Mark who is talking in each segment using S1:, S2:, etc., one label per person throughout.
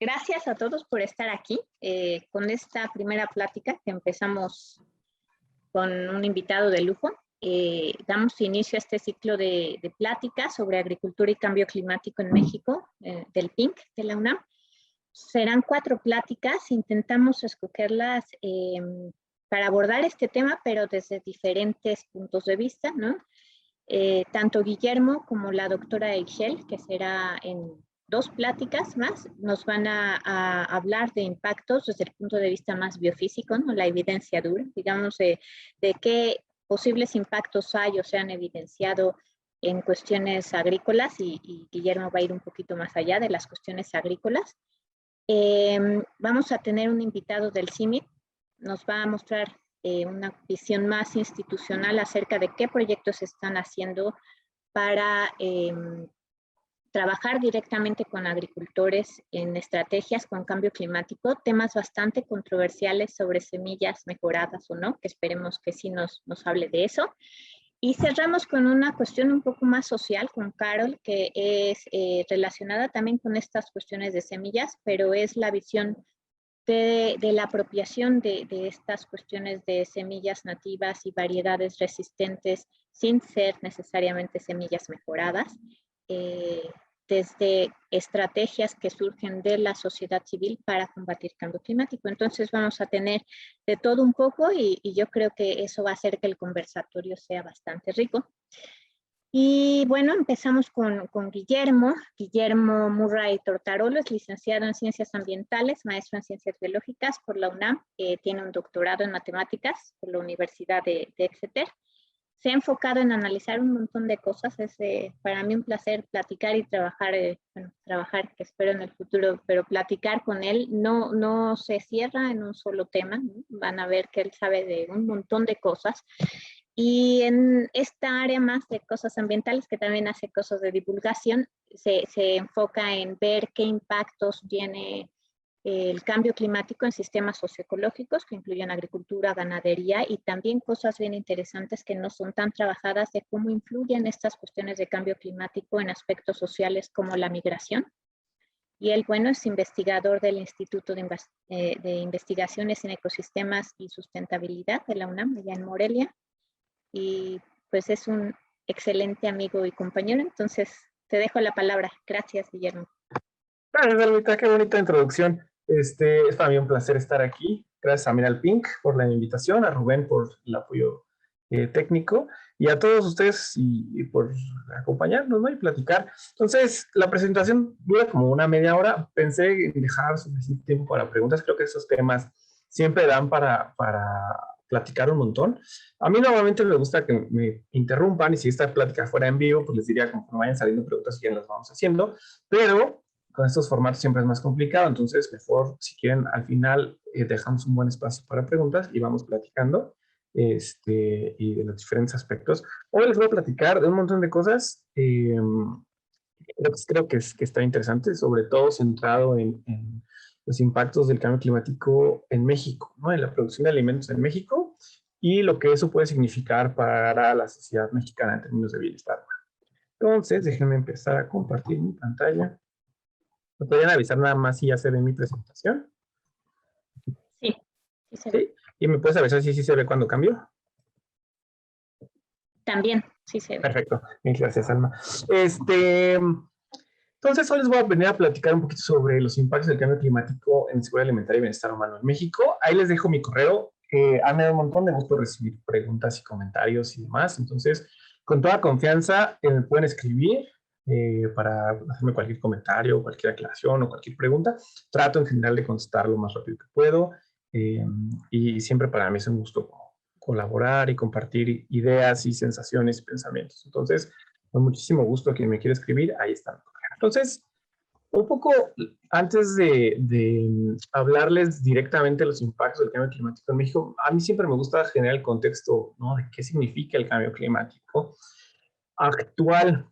S1: Gracias a todos por estar aquí con esta primera plática que empezamos con un invitado de lujo. Damos inicio a este ciclo de pláticas sobre agricultura y cambio climático en México, del PINC, de la UNAM. Serán 4 pláticas, intentamos escogerlas para abordar este tema, pero desde diferentes puntos de vista, ¿no? Tanto Guillermo como la doctora Eichel, que será en 2 pláticas más, nos van a hablar de impactos desde el punto de vista más biofísico, ¿no? La evidencia dura, digamos, de qué posibles impactos hay o se han evidenciado en cuestiones agrícolas, y Guillermo va a ir un poquito más allá de las cuestiones agrícolas. Vamos a tener un invitado del CIMMYT, nos va a mostrar una visión más institucional acerca de qué proyectos se están haciendo para trabajar directamente con agricultores en estrategias con cambio climático, temas bastante controversiales sobre semillas mejoradas o no, que esperemos que sí nos hable de eso. Y cerramos con una cuestión un poco más social con Carol, que es relacionada también con estas cuestiones de semillas, pero es la visión de la apropiación de estas cuestiones de semillas nativas y variedades resistentes sin ser necesariamente semillas mejoradas, desde estrategias que surgen de la sociedad civil para combatir cambio climático. Entonces vamos a tener de todo un poco y yo creo que eso va a hacer que el conversatorio sea bastante rico. Y bueno, empezamos con Guillermo Murray Tortarolo, es licenciado en Ciencias Ambientales, maestro en Ciencias Biológicas por la UNAM, tiene un doctorado en Matemáticas por la Universidad de Exeter. Se ha enfocado en analizar un montón de cosas, es para mí un placer platicar y trabajar, que espero en el futuro, pero platicar con él no se cierra en un solo tema, ¿no? Van a ver que él sabe de un montón de cosas. Y en esta área más de cosas ambientales, que también hace cosas de divulgación, se enfoca en ver qué impactos tiene el cambio climático en sistemas socioecológicos que incluyen agricultura, ganadería y también cosas bien interesantes que no son tan trabajadas de cómo influyen estas cuestiones de cambio climático en aspectos sociales como la migración. Y él, bueno, es investigador del Instituto de Investigaciones en Ecosistemas y Sustentabilidad de la UNAM, allá en Morelia. Y pues es un excelente amigo y compañero, entonces te dejo la palabra. Gracias, Guillermo.
S2: Gracias, Almita, qué bonita introducción. Es para mí un placer estar aquí. Gracias a Miral Pink por la invitación, a Rubén por el apoyo técnico y a todos ustedes y por acompañarnos, ¿no? Y platicar. Entonces, la presentación dura como una media hora. Pensé en dejar suficiente tiempo para preguntas. Creo que esos temas siempre dan para platicar un montón. A mí normalmente me gusta que me interrumpan y si esta plática fuera en vivo, pues les diría conforme vayan saliendo preguntas y ya las vamos haciendo, pero con estos formatos siempre es más complicado, entonces mejor si quieren al final dejamos un buen espacio para preguntas y vamos platicando y de los diferentes aspectos. Hoy les voy a platicar de un montón de cosas, creo que está interesante, sobre todo centrado en los impactos del cambio climático en México, ¿no? En la producción de alimentos en México y lo que eso puede significar para la sociedad mexicana en términos de bienestar. Entonces, déjenme empezar a compartir mi pantalla. ¿Me podrían avisar nada más si ya se ve mi presentación?
S1: Sí, sí se ve.
S2: ¿Sí? ¿Y me puedes avisar si sí se ve cuando cambio?
S1: También, sí se ve.
S2: Perfecto. Bien, gracias, Alma. Entonces, hoy les voy a venir a platicar un poquito sobre los impactos del cambio climático en seguridad alimentaria y bienestar humano en México. Ahí les dejo mi correo. Me da un montón de gusto recibir preguntas y comentarios y demás. Entonces, con toda confianza, me pueden escribir para hacerme cualquier comentario, cualquier aclaración o cualquier pregunta. Trato en general de contestar lo más rápido que puedo. Y siempre para mí es un gusto colaborar y compartir ideas y sensaciones y pensamientos. Entonces, con muchísimo gusto a quien me quiera escribir, ahí está. Entonces, un poco antes de hablarles directamente de los impactos del cambio climático en México, a mí siempre me gusta generar el contexto, ¿no? De qué significa el cambio climático actual.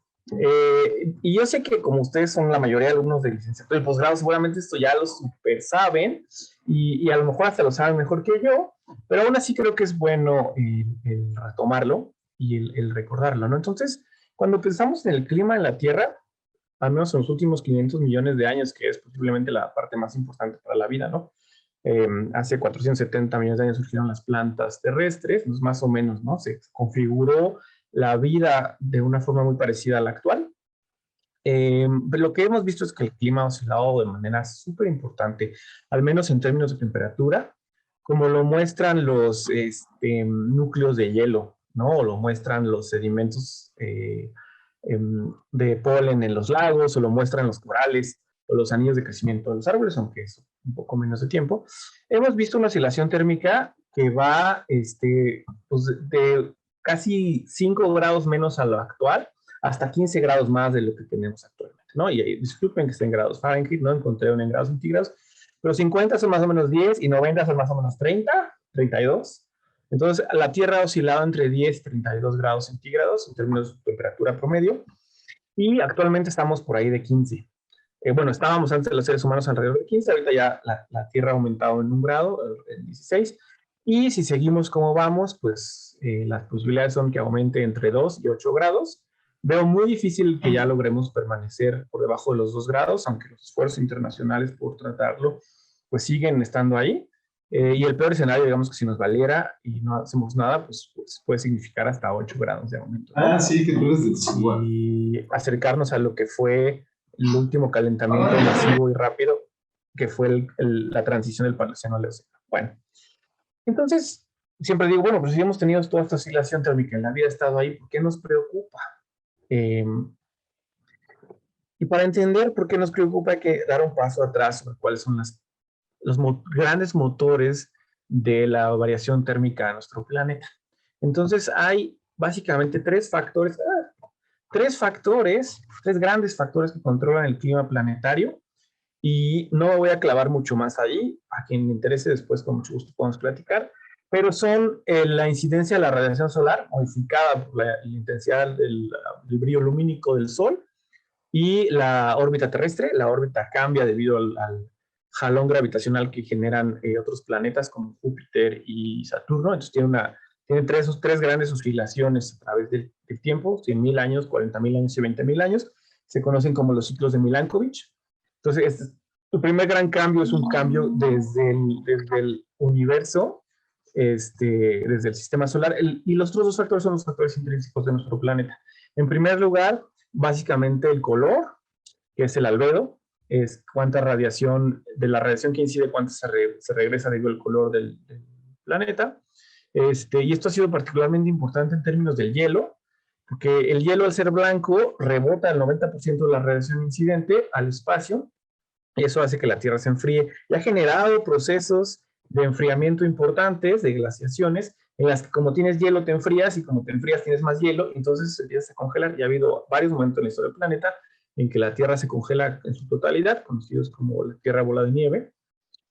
S2: Y yo sé que como ustedes son la mayoría de alumnos de licenciatura y posgrado, seguramente esto ya lo super saben y a lo mejor hasta lo saben mejor que yo, pero aún así creo que es bueno el retomarlo y el recordarlo, ¿no? Entonces, cuando pensamos en el clima en la Tierra, al menos en los últimos 500 millones de años, que es posiblemente la parte más importante para la vida, ¿no? Hace 470 millones de años surgieron las plantas terrestres, pues más o menos, ¿no? Se configuró la vida de una forma muy parecida a la actual. Lo que hemos visto es que el clima ha oscilado de manera súper importante, al menos en términos de temperatura, como lo muestran los núcleos de hielo, ¿no? O lo muestran los sedimentos de polen en los lagos, o lo muestran los corales, o los anillos de crecimiento de los árboles, aunque es un poco menos de tiempo. Hemos visto una oscilación térmica que va pues de casi 5 grados menos a lo actual, hasta 15 grados más de lo que tenemos actualmente, ¿no? Y disculpen que esté en grados Fahrenheit, no encontré uno en grados centígrados, pero 50 son más o menos 10 y 90 son más o menos 30, 32. Entonces, la Tierra ha oscilado entre 10 y 32 grados centígrados en términos de temperatura promedio, y actualmente estamos por ahí de 15. Bueno, estábamos antes de los seres humanos alrededor de 15, ahorita ya la Tierra ha aumentado en un grado, en 16, y si seguimos como vamos, pues las posibilidades son que aumente entre 2 y 8 grados. Veo muy difícil que ya logremos permanecer por debajo de los 2 grados, aunque los esfuerzos internacionales por tratarlo pues siguen estando ahí. Y el peor escenario, digamos que si nos valiera y no hacemos nada, pues puede significar hasta 8 grados de aumento, ¿no?
S3: Ah, sí, que tú eres de Chihuahua.
S2: Y acercarnos a lo que fue el último calentamiento masivo y rápido, que fue la transición del Paleoceno al Eoceno. Bueno, entonces siempre digo, bueno, pues si hemos tenido toda esta oscilación térmica, la vida ha estado ahí, ¿por qué nos preocupa? Y para entender por qué nos preocupa hay que dar un paso atrás sobre cuáles son los grandes motores de la variación térmica de nuestro planeta. Entonces hay básicamente tres grandes factores que controlan el clima planetario, y no me voy a clavar mucho más allí. A quien le interese después con mucho gusto podemos platicar, pero son la incidencia de la radiación solar modificada por la intensidad del brillo lumínico del Sol, y la órbita terrestre. La órbita cambia debido al jalón gravitacional que generan otros planetas como Júpiter y Saturno. Entonces tiene tres grandes oscilaciones a través del tiempo: 100.000 años, 40.000 años y 20.000 años. Se conocen como los ciclos de Milankovitch. Entonces, el primer gran cambio es un cambio desde el universo, desde el sistema solar. Y los otros dos factores son los factores intrínsecos de nuestro planeta. En primer lugar, básicamente el color, que es el albedo, es cuánta radiación, de la radiación que incide, cuánta se regresa debido al color del planeta. Y esto ha sido particularmente importante en términos del hielo, porque el hielo, al ser blanco, rebota el 90% de la radiación incidente al espacio, y eso hace que la Tierra se enfríe, y ha generado procesos de enfriamiento importantes, de glaciaciones, en las que como tienes hielo te enfrías, y como te enfrías tienes más hielo, entonces se empieza a congelar. Y ha habido varios momentos en la historia del planeta en que la Tierra se congela en su totalidad, conocidos como la Tierra bola de nieve.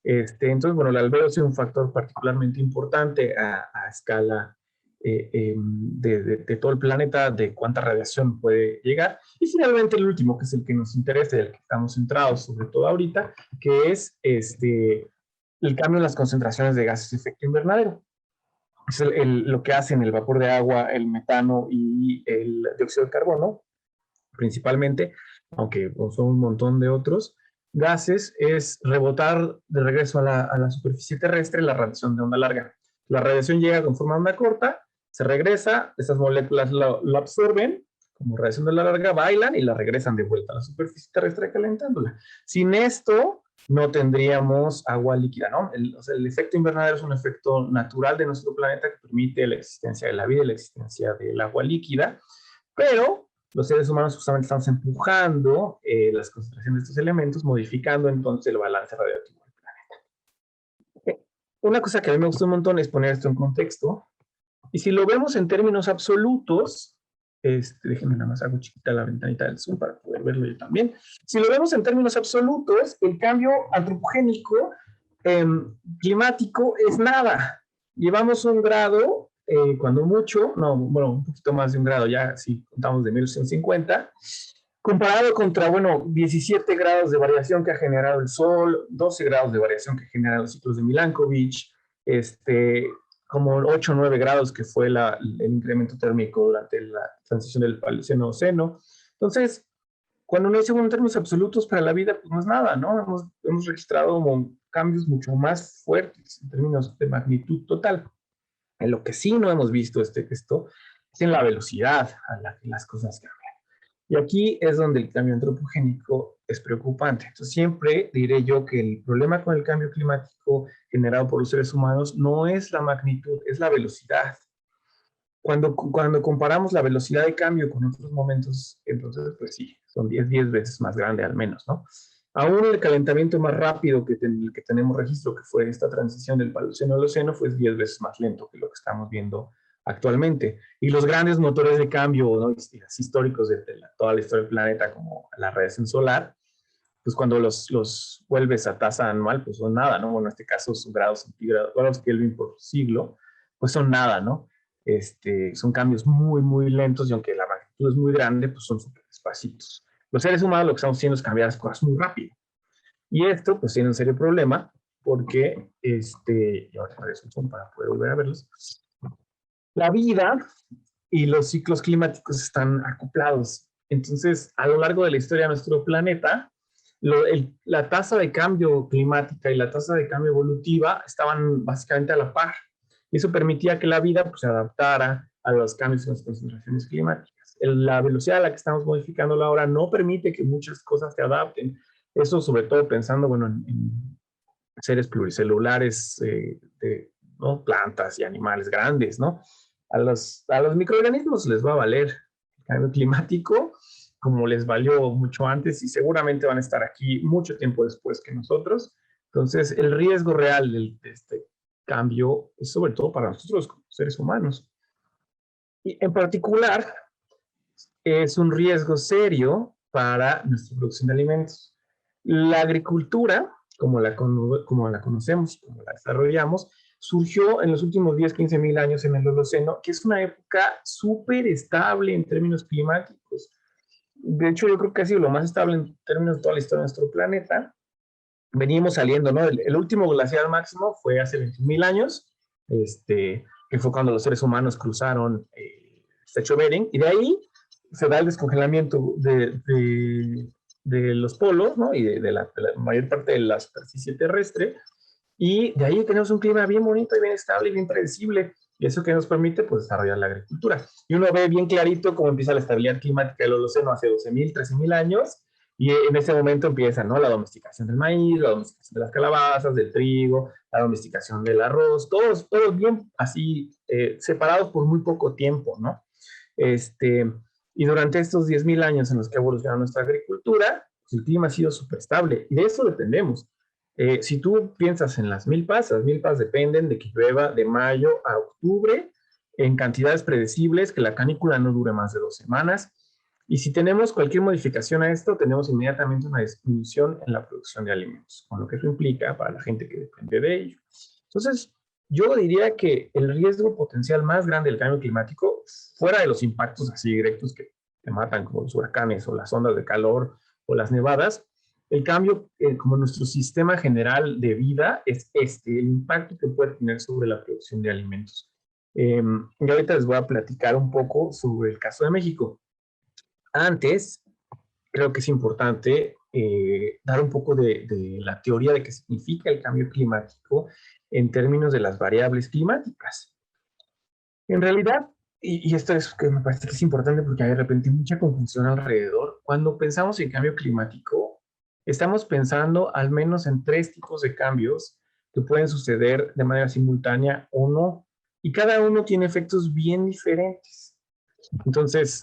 S2: Entonces, bueno, el albedo es un factor particularmente importante a escala de todo el planeta, de cuánta radiación puede llegar. Y finalmente el último, que es el que nos interesa, el que estamos centrados sobre todo ahorita, que es el cambio en las concentraciones de gases de efecto invernadero. Es lo que hacen el vapor de agua, el metano y el dióxido de carbono, principalmente, aunque son un montón de otros gases, es rebotar de regreso a la superficie terrestre la radiación de onda larga. La radiación llega con forma de onda corta, se regresa, estas moléculas lo absorben como radiación de onda larga, bailan y la regresan de vuelta a la superficie terrestre calentándola. Sin esto no tendríamos agua líquida, ¿no? El efecto invernadero es un efecto natural de nuestro planeta que permite la existencia de la vida y la existencia del agua líquida, pero los seres humanos justamente estamos empujando las concentraciones de estos elementos, modificando entonces el balance radioactivo del planeta. Una cosa que a mí me gusta un montón es poner esto en contexto, y si lo vemos en términos absolutos, déjenme nada más hago chiquita la ventanita del Zoom para poder verlo yo también. Si lo vemos en términos absolutos, el cambio antropogénico climático es nada. Llevamos 1 grado, cuando mucho, no, bueno, un poquito más de 1 grado ya, si contamos de 1850, comparado contra, bueno, 17 grados de variación que ha generado el Sol, 12 grados de variación que generan los ciclos de Milankovitch, como 8 o 9 grados que fue el incremento térmico durante la transición del Paleoceno-Oceno. Entonces, Cuando no decimos en términos absolutos para la vida, pues no es nada, ¿no? Hemos registrado cambios mucho más fuertes en términos de magnitud total. En lo que sí no hemos visto esto es en la velocidad a la que las cosas cambian. Y aquí es donde el cambio antropogénico es preocupante. Entonces, siempre diré yo que el problema con el cambio climático generado por los seres humanos no es la magnitud, es la velocidad. Cuando comparamos la velocidad de cambio con otros momentos, entonces, pues sí, son 10 veces más grande al menos, ¿no? Aún el calentamiento más rápido que tenemos registro, que fue esta transición del Paleoceno al Océano, fue 10 veces más lento que lo que estamos viendo actualmente. Y los grandes motores de cambio, ¿no?, históricos de toda la historia del planeta, como la radiación solar, pues cuando los vuelves a tasa anual, pues son nada, ¿no? Bueno, en este caso son grados centígrados, grados Kelvin por siglo, pues son nada, ¿no? Son cambios muy, muy lentos, y aunque la magnitud es muy grande, pues son súper despacitos. Los seres humanos lo que estamos haciendo es cambiar las cosas muy rápido. Y esto, pues, tiene un serio problema, porque, y ahora regreso para poder volver a verlos, la vida y los ciclos climáticos están acoplados. Entonces, a lo largo de la historia de nuestro planeta, la tasa de cambio climática y la tasa de cambio evolutiva estaban básicamente a la par. Y eso permitía que la vida, pues, se adaptara a los cambios en las concentraciones climáticas. La velocidad a la que estamos modificando ahora no permite que muchas cosas se adapten. Eso sobre todo pensando, bueno, en seres pluricelulares, ¿no?, plantas y animales grandes, ¿no? A los microorganismos les va a valer el cambio climático, como les valió mucho antes, y seguramente van a estar aquí mucho tiempo después que nosotros. Entonces, el riesgo real de este cambio es sobre todo para nosotros como seres humanos. Y en particular, es un riesgo serio para nuestra producción de alimentos. La agricultura, como la conocemos, como la desarrollamos, surgió en los últimos 10, 15 mil años en el Holoceno, que es una época súper estable en términos climáticos. De hecho, yo creo que ha sido lo más estable en términos de toda la historia de nuestro planeta. Venimos saliendo, ¿no? El último glaciar máximo fue hace 21,000 años, que fue cuando los seres humanos cruzaron el estrecho Bering, y de ahí se da el descongelamiento de los polos, ¿no?, y de la mayor parte de la superficie terrestre, y de ahí tenemos un clima bien bonito y bien estable y bien predecible, y eso que nos permite, pues, desarrollar la agricultura. Y uno ve bien clarito cómo empieza la estabilidad climática del Holoceno hace 12,000, 13,000 años, y en ese momento empieza, ¿no?, la domesticación del maíz, la domesticación de las calabazas, del trigo, la domesticación del arroz, todos bien así, separados por muy poco tiempo, ¿no? Y durante estos 10,000 años en los que ha evolucionado nuestra agricultura, pues el clima ha sido súper estable, y de eso dependemos. Si tú piensas en las milpas dependen de que llueva de mayo a octubre en cantidades predecibles, que la canícula no dure más de 2 semanas, y si tenemos cualquier modificación a esto, tenemos inmediatamente una disminución en la producción de alimentos, con lo que eso implica para la gente que depende de ello. Entonces, yo diría que el riesgo potencial más grande del cambio climático, fuera de los impactos así directos que te matan, como los huracanes o las ondas de calor o las nevadas, el cambio, como nuestro sistema general de vida, es el impacto que puede tener sobre la producción de alimentos. Y ahorita les voy a platicar un poco sobre el caso de México. Antes, creo que es importante dar un poco de la teoría de qué significa el cambio climático en términos de las variables climáticas. En realidad, y esto es que me parece que es importante porque hay de repente mucha confusión alrededor, cuando pensamos en cambio climático, estamos pensando al menos en 3 tipos de cambios que pueden suceder de manera simultánea o no, y cada uno tiene efectos bien diferentes. Entonces,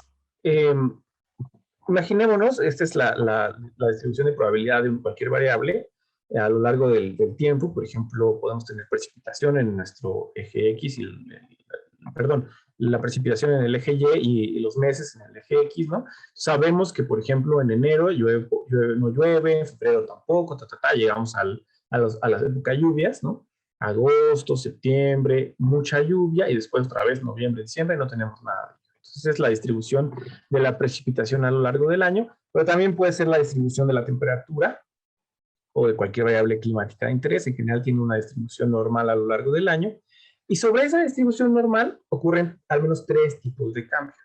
S2: imaginémonos, esta es la distribución de probabilidad de cualquier variable a lo largo del tiempo. Por ejemplo, podemos tener precipitación en nuestro eje X perdón, la precipitación en el eje Y y los meses en el eje X, ¿no? Sabemos que, por ejemplo, en enero no llueve, en febrero tampoco, llegamos a las épocas lluvias, ¿no? Agosto, septiembre, mucha lluvia, y después otra vez noviembre, diciembre, no tenemos nada. Entonces es la distribución de la precipitación a lo largo del año, pero también puede ser la distribución de la temperatura o de cualquier variable climática de interés. En general tiene una distribución normal a lo largo del año, y sobre esa distribución normal ocurren al menos 3 tipos de cambio.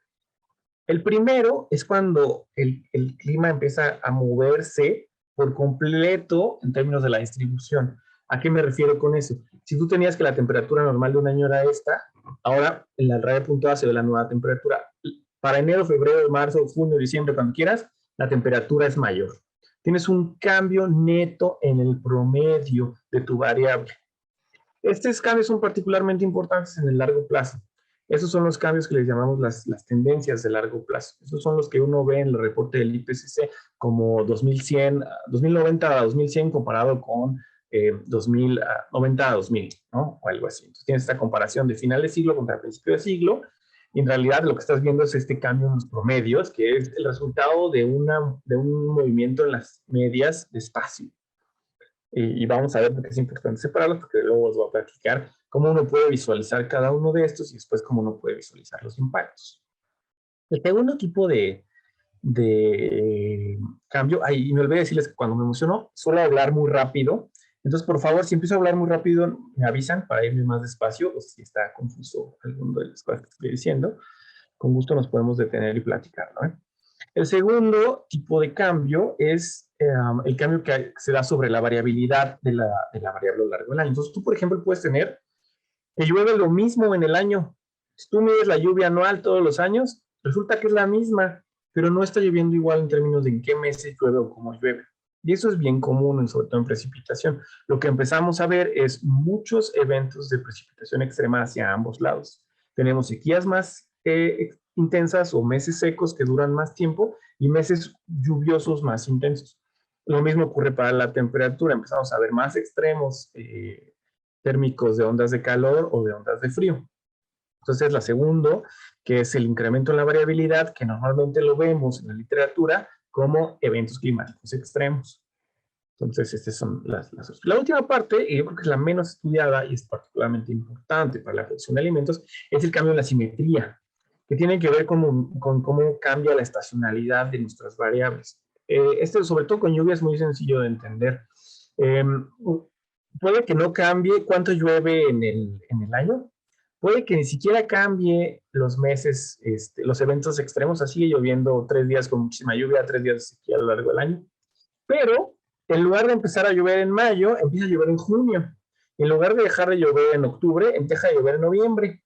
S2: El primero es cuando el clima empieza a moverse por completo en términos de la distribución. ¿A qué me refiero con eso? Si tú tenías que la temperatura normal de un año era esta, ahora en la raya puntuada se ve la nueva temperatura. Para enero, febrero, marzo, junio, diciembre, cuando quieras, la temperatura es mayor. Tienes un cambio neto en el promedio de tu variable. Estos cambios son particularmente importantes en el largo plazo. Esos son los cambios que les llamamos las tendencias de largo plazo. Esos son los que uno ve en el reporte del IPCC como 2090 a 2100 comparado con 2090 a 2000, ¿no? O algo así. Entonces tienes esta comparación de final de siglo contra principio de siglo, y en realidad lo que estás viendo es este cambio en los promedios, que es el resultado de un movimiento en las medias de espacio. Y vamos a ver por qué es importante separarlos, porque luego os voy a platicar cómo uno puede visualizar cada uno de estos y después cómo uno puede visualizar los impactos. El segundo tipo de cambio, y me olvidé decirles que cuando me emociono suelo hablar muy rápido, entonces por favor, si empiezo a hablar muy rápido, me avisan para irme más despacio, o si está confuso alguno de las cosas que estoy diciendo, con gusto nos podemos detener y platicar, ¿no? El segundo tipo de cambio es el cambio que se da sobre la variabilidad de la variable a lo largo del año. Entonces, tú, por ejemplo, puedes tener que llueve lo mismo en el año. Si tú mides la lluvia anual todos los años, resulta que es la misma, pero no está lloviendo igual en términos de en qué meses llueve o cómo llueve. Y eso es bien común, sobre todo en precipitación. Lo que empezamos a ver es muchos eventos de precipitación extrema hacia ambos lados. Tenemos sequías más intensas o meses secos que duran más tiempo y meses lluviosos más intensos. Lo mismo ocurre para la temperatura. Empezamos a ver más extremos térmicos de ondas de calor o de ondas de frío. Entonces, la segunda, que es el incremento en la variabilidad, que normalmente lo vemos en la literatura como eventos climáticos extremos. Entonces, estas son las. La última parte, y yo creo que es la menos estudiada y es particularmente importante para la producción de alimentos, es el cambio en la simetría, que tiene que ver con cómo cambia la estacionalidad de nuestras variables. Sobre todo con lluvia, es muy sencillo de entender. Puede que no cambie cuánto llueve en el año, puede que ni siquiera cambie los meses, los eventos extremos, así sigue lloviendo 3 días con muchísima lluvia, 3 días de sequía a lo largo del año, pero en lugar de empezar a llover en mayo, empieza a llover en junio, en lugar de dejar de llover en octubre, empieza a llover en noviembre.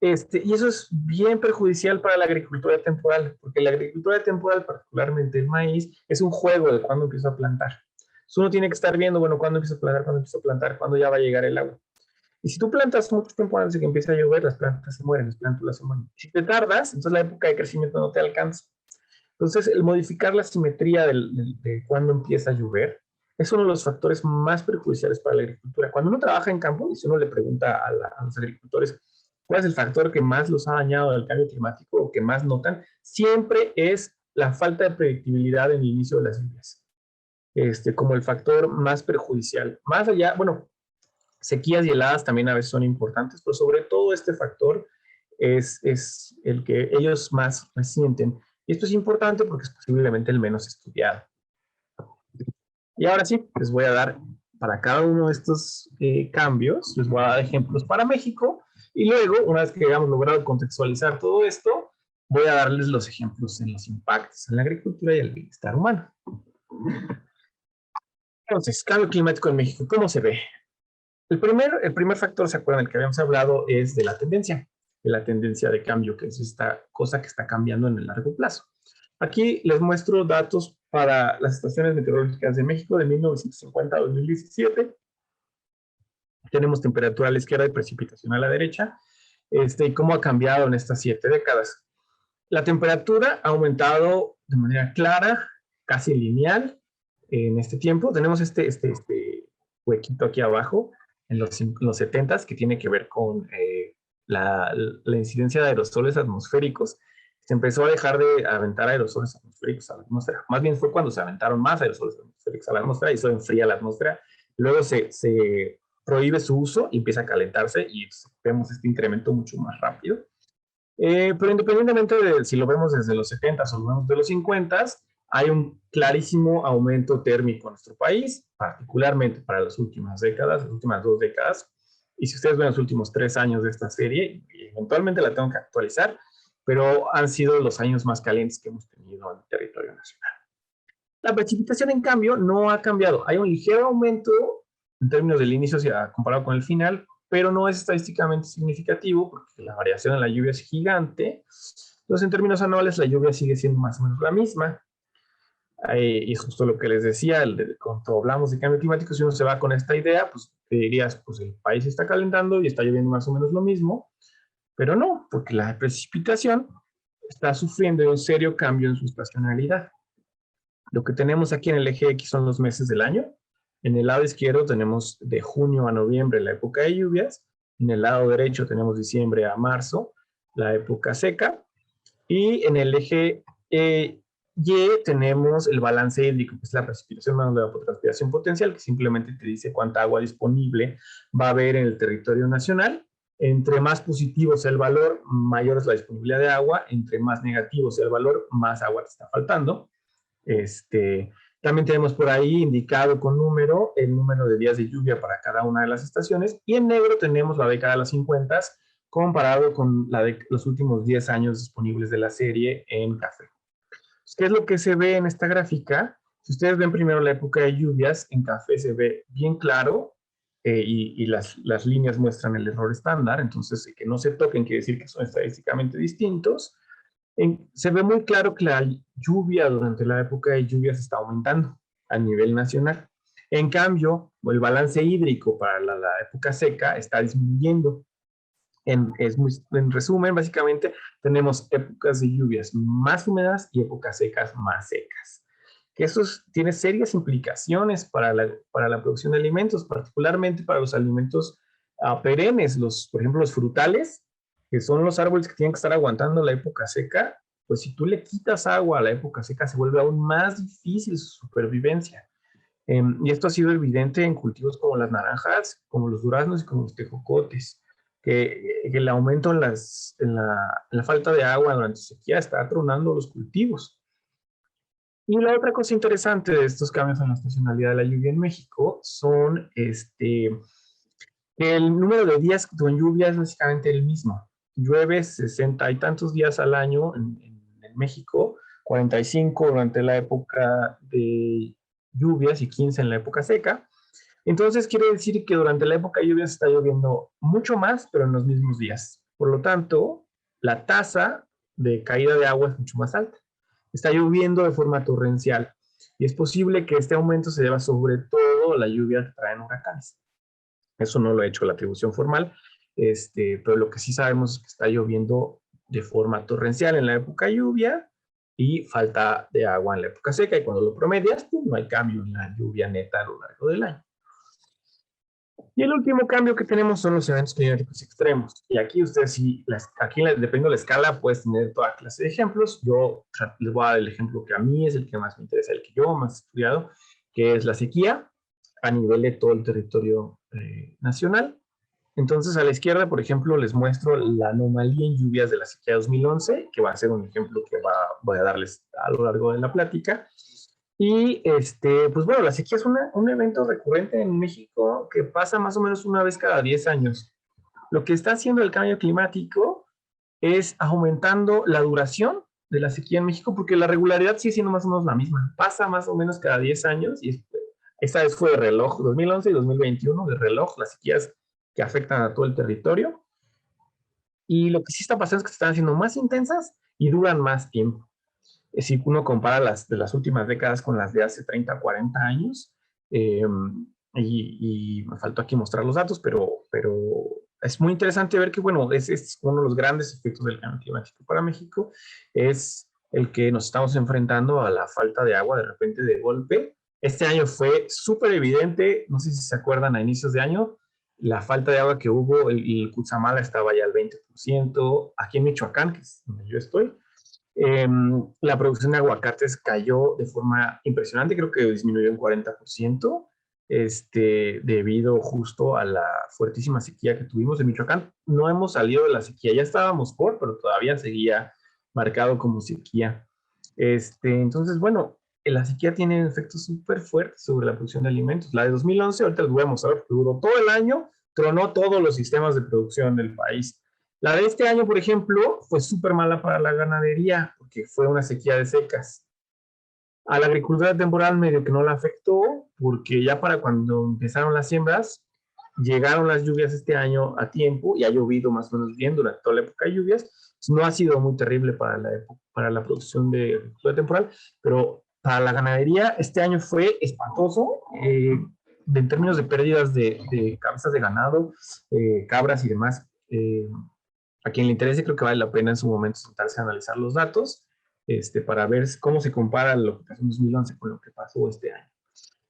S2: Y eso es bien perjudicial para la agricultura temporal, porque la agricultura temporal, particularmente el maíz, es un juego de cuándo empiezo a plantar. Entonces uno tiene que estar viendo, bueno, cuándo empiezo a plantar, cuándo ya va a llegar el agua. Y si tú plantas mucho tiempo antes de que empiece a llover, las plantas se mueren, las plántulas se mueren. Si te tardas, entonces la época de crecimiento no te alcanza. Entonces, el modificar la simetría de cuándo empieza a llover es uno de los factores más perjudiciales para la agricultura. Cuando uno trabaja en campo, y si uno le pregunta a los agricultores cuál es el factor que más los ha dañado del cambio climático o que más notan, siempre es la falta de predictibilidad en el inicio de las lluvias, como el factor más perjudicial. Más allá, bueno, sequías y heladas también a veces son importantes, pero sobre todo este factor es el que ellos más resienten. Y esto es importante porque es posiblemente el menos estudiado. Y ahora sí, les voy a dar para cada uno de estos cambios, les voy a dar ejemplos para México y luego, una vez que hayamos logrado contextualizar todo esto, voy a darles los ejemplos en los impactos en la agricultura y el bienestar humano. Entonces, cambio climático en México, ¿cómo se ve? El primer factor, ¿se acuerdan? El que habíamos hablado es de la tendencia de cambio, que es esta cosa que está cambiando en el largo plazo. Aquí les muestro datos para las estaciones meteorológicas de México de 1950 a 2017. Tenemos temperatura a la izquierda y precipitación a la derecha, y cómo ha cambiado en estas 7 décadas. La temperatura ha aumentado de manera clara, casi lineal en este tiempo. Tenemos este huequito aquí abajo, en los 70s, que tiene que ver con la incidencia de aerosoles atmosféricos. Se empezó a dejar de aventar aerosoles atmosféricos a la atmósfera. Más bien fue cuando se aventaron más aerosoles atmosféricos a la atmósfera y eso enfría la atmósfera. Luego se prohíbe su uso y empieza a calentarse y vemos este incremento mucho más rápido. Pero independientemente de si lo vemos desde los 70s o lo vemos de los 50s, hay un clarísimo aumento térmico en nuestro país, particularmente para las últimas décadas, las últimas 2 décadas. Y si ustedes ven los últimos 3 años de esta serie, y eventualmente la tengo que actualizar, pero han sido los años más calientes que hemos tenido en el territorio nacional. La precipitación, en cambio, no ha cambiado. Hay un ligero aumento en términos del inicio comparado con el final, pero no es estadísticamente significativo porque la variación en la lluvia es gigante. Entonces, en términos anuales, la lluvia sigue siendo más o menos la misma. Y justo lo que les decía, cuando hablamos de cambio climático, si uno se va con esta idea, pues te dirías, pues el país está calentando y está lloviendo más o menos lo mismo, pero no, porque la precipitación está sufriendo un serio cambio en su estacionalidad. Lo que tenemos aquí en el eje X son los meses del año. En el lado izquierdo tenemos de junio a noviembre la época de lluvias. En el lado derecho tenemos diciembre a marzo, la época seca. Y en el eje Y tenemos el balance hídrico, que es la precipitación más de evapotranspiración potencial, que simplemente te dice cuánta agua disponible va a haber en el territorio nacional. Entre más positivo sea el valor, mayor es la disponibilidad de agua. Entre más negativo sea el valor, más agua te está faltando. También tenemos por ahí indicado con número el número de días de lluvia para cada una de las estaciones, y en negro tenemos la década de los 50 comparado con la de los últimos 10 años disponibles de la serie en café. ¿Qué es lo que se ve en esta gráfica? Si ustedes ven primero la época de lluvias, en café se ve bien claro y las líneas muestran el error estándar, entonces que no se toquen quiere decir que son estadísticamente distintos. Se ve muy claro que la lluvia durante la época de lluvias está aumentando a nivel nacional. En cambio, el balance hídrico para la época seca está disminuyendo. En resumen, básicamente, tenemos épocas de lluvias más húmedas y épocas secas más secas. Que eso tiene serias implicaciones para la producción de alimentos, particularmente para los alimentos perennes, por ejemplo, los frutales, que son los árboles que tienen que estar aguantando la época seca. Pues si tú le quitas agua a la época seca, se vuelve aún más difícil su supervivencia. Y esto ha sido evidente en cultivos como las naranjas, como los duraznos y como los tejocotes, que el aumento en la falta de agua durante sequía está tronando los cultivos. Y la otra cosa interesante de estos cambios en la estacionalidad de la lluvia en México son el número de días con lluvia es básicamente el mismo. Llueve 60 y tantos días al año en México, 45 durante la época de lluvias y 15 en la época seca. Entonces quiere decir que durante la época de lluvias está lloviendo mucho más, pero en los mismos días. Por lo tanto, la tasa de caída de agua es mucho más alta. Está lloviendo de forma torrencial y es posible que este aumento se deba sobre todo a la lluvia que traen huracanes. Eso no lo ha hecho la atribución formal, pero lo que sí sabemos es que está lloviendo de forma torrencial en la época de lluvia y falta de agua en la época seca, y cuando lo promedias, pues no hay cambio en la lluvia neta a lo largo del año. Y el último cambio que tenemos son los eventos climáticos extremos. Y aquí ustedes, aquí dependiendo de la escala, puedes tener toda clase de ejemplos. Yo les voy a dar el ejemplo que a mí es el que más me interesa, el que yo más he estudiado, que es la sequía a nivel de todo el territorio nacional. Entonces, a la izquierda, por ejemplo, les muestro la anomalía en lluvias de la sequía 2011, que va a ser un ejemplo que voy a darles a lo largo de la plática. Y, pues bueno, la sequía es un evento recurrente en México que pasa más o menos una vez cada 10 años. Lo que está haciendo el cambio climático es aumentando la duración de la sequía en México, porque la regularidad sigue siendo más o menos la misma. Pasa más o menos cada 10 años, y esta vez fue de reloj, 2011 y 2021, de reloj, las sequías que afectan a todo el territorio. Y lo que sí está pasando es que se están haciendo más intensas y duran más tiempo. Si uno compara las de las últimas décadas con las de hace 30, 40 años, y me faltó aquí mostrar los datos, pero es muy interesante ver que, bueno, es uno de los grandes efectos del cambio climático para México, es el que nos estamos enfrentando a la falta de agua de repente de golpe. Este año fue súper evidente, no sé si se acuerdan a inicios de año, la falta de agua que hubo, el Cutzamala estaba ya al 20%, aquí en Michoacán, que es donde yo estoy, la producción de aguacates cayó de forma impresionante, creo que disminuyó en 40%, debido justo a la fuertísima sequía que tuvimos en Michoacán. No hemos salido de la sequía, ya estábamos pero todavía seguía marcado como sequía. Entonces, bueno, la sequía tiene efectos súper fuertes sobre la producción de alimentos. La de 2011, ahorita les voy a mostrar, duró todo el año, tronó todos los sistemas de producción del país. La de este año, por ejemplo, fue súper mala para la ganadería, porque fue una sequía de secas. A la agricultura temporal medio que no la afectó, porque ya para cuando empezaron las siembras, llegaron las lluvias este año a tiempo y ha llovido más o menos bien durante toda la época de lluvias. No ha sido muy terrible para la producción de agricultura temporal, pero para la ganadería este año fue espantoso en términos de pérdidas de cabezas de ganado, cabras y demás. A quien le interese, creo que vale la pena en su momento sentarse a analizar los datos para ver cómo se compara lo que pasó en 2011 con lo que pasó este año.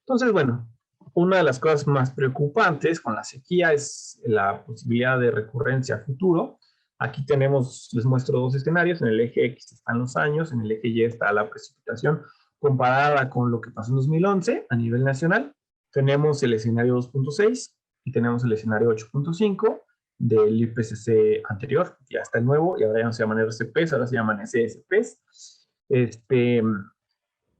S2: Entonces, bueno, una de las cosas más preocupantes con la sequía es la posibilidad de recurrencia a futuro. Aquí tenemos, les muestro dos escenarios. En el eje X están los años, en el eje Y está la precipitación comparada con lo que pasó en 2011 a nivel nacional. Tenemos el escenario 2.6 y tenemos el escenario 8.5 del IPCC anterior. Ya está el nuevo y ahora ya no se llaman RCPs, ahora se llaman SSPs.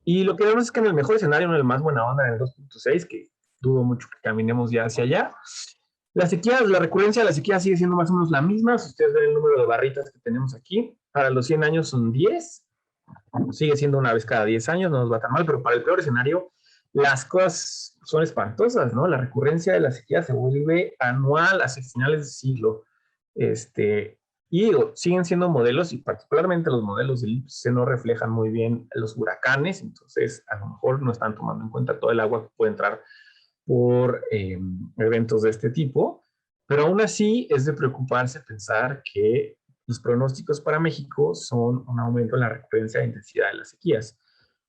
S2: Y lo que vemos es que en el mejor escenario, en el más buena onda, en el 2.6, que dudo mucho que caminemos ya hacia allá, la sequía, la recurrencia de la sequía sigue siendo más o menos la misma. Si ustedes ven el número de barritas que tenemos aquí, para los 100 años son 10, sigue siendo una vez cada 10 años, no nos va tan mal, pero para el peor escenario, las cosas son espantosas, ¿no? La recurrencia de la sequía se vuelve anual hacia finales del siglo. Y digo, siguen siendo modelos y particularmente los modelos del IPCC no reflejan muy bien los huracanes, entonces a lo mejor no están tomando en cuenta todo el agua que puede entrar por eventos de este tipo, pero aún así es de preocuparse pensar que los pronósticos para México son un aumento en la recurrencia e intensidad de las sequías,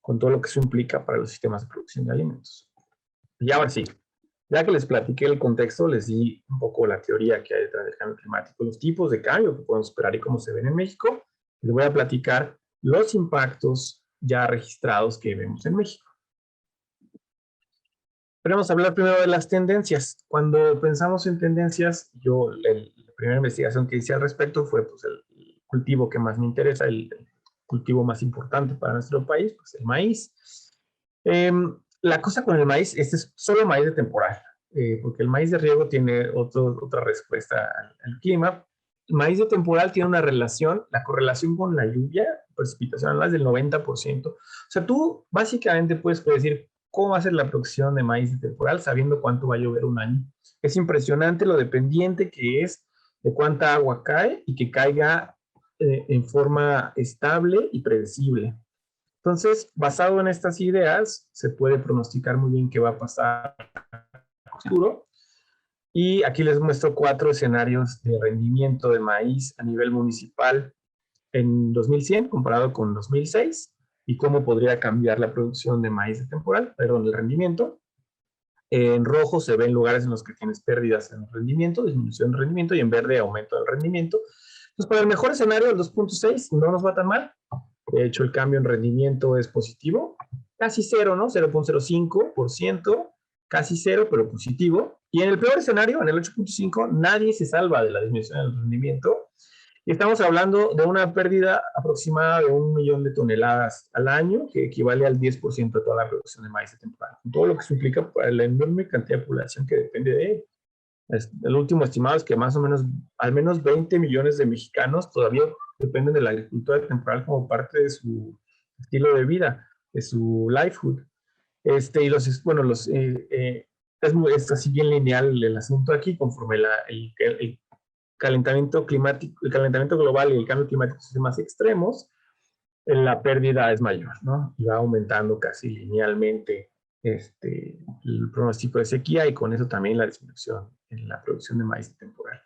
S2: con todo lo que eso implica para los sistemas de producción de alimentos. Y ahora sí, ya que les platiqué el contexto, les di un poco la teoría que hay detrás del cambio climático, los tipos de cambio que podemos esperar y cómo se ven en México. Les voy a platicar los impactos ya registrados que vemos en México. Pero vamos a hablar primero de las tendencias. Cuando pensamos en tendencias, la primera investigación que hice al respecto fue pues, el cultivo que más me interesa, el cultivo más importante para nuestro país, pues el maíz. La cosa con el maíz, este es solo maíz de temporal, porque el maíz de riego tiene otra respuesta al clima. El maíz de temporal tiene una relación, la correlación con la lluvia, precipitación anual es del 90%. O sea, tú básicamente puedes predecir cómo va a ser la producción de maíz de temporal sabiendo cuánto va a llover un año. Es impresionante lo dependiente que es de cuánta agua cae y que caiga en forma estable y predecible. Entonces, basado en estas ideas, se puede pronosticar muy bien qué va a pasar en el futuro. Y aquí les muestro 4 escenarios de rendimiento de maíz a nivel municipal en 2100 comparado con 2006 y cómo podría cambiar la producción de maíz de temporal, perdón, el rendimiento. En rojo se ven lugares en los que tienes pérdidas en rendimiento, disminución de rendimiento, y en verde aumento del rendimiento. Entonces, para el mejor escenario, el 2.6 no nos va tan mal. De hecho, el cambio en rendimiento es positivo. Casi cero, ¿no? 0.05%, casi cero, pero positivo. Y en el peor escenario, en el 8.5, nadie se salva de la disminución del rendimiento. Y estamos hablando de una pérdida aproximada de 1 millón de toneladas al año, que equivale al 10% de toda la producción de maíz de temporada. Todo lo que se implica para la enorme cantidad de población que depende de él. El último estimado es que más o menos, al menos 20 millones de mexicanos todavía dependen de la agricultura temporal como parte de su estilo de vida, de su livelihood. Es así bien lineal el asunto aquí, conforme el calentamiento climático, el calentamiento global y el cambio climático son más extremos, la pérdida es mayor, ¿no? Y va aumentando casi linealmente el pronóstico de sequía y con eso también la disminución en la producción de maíz temporal.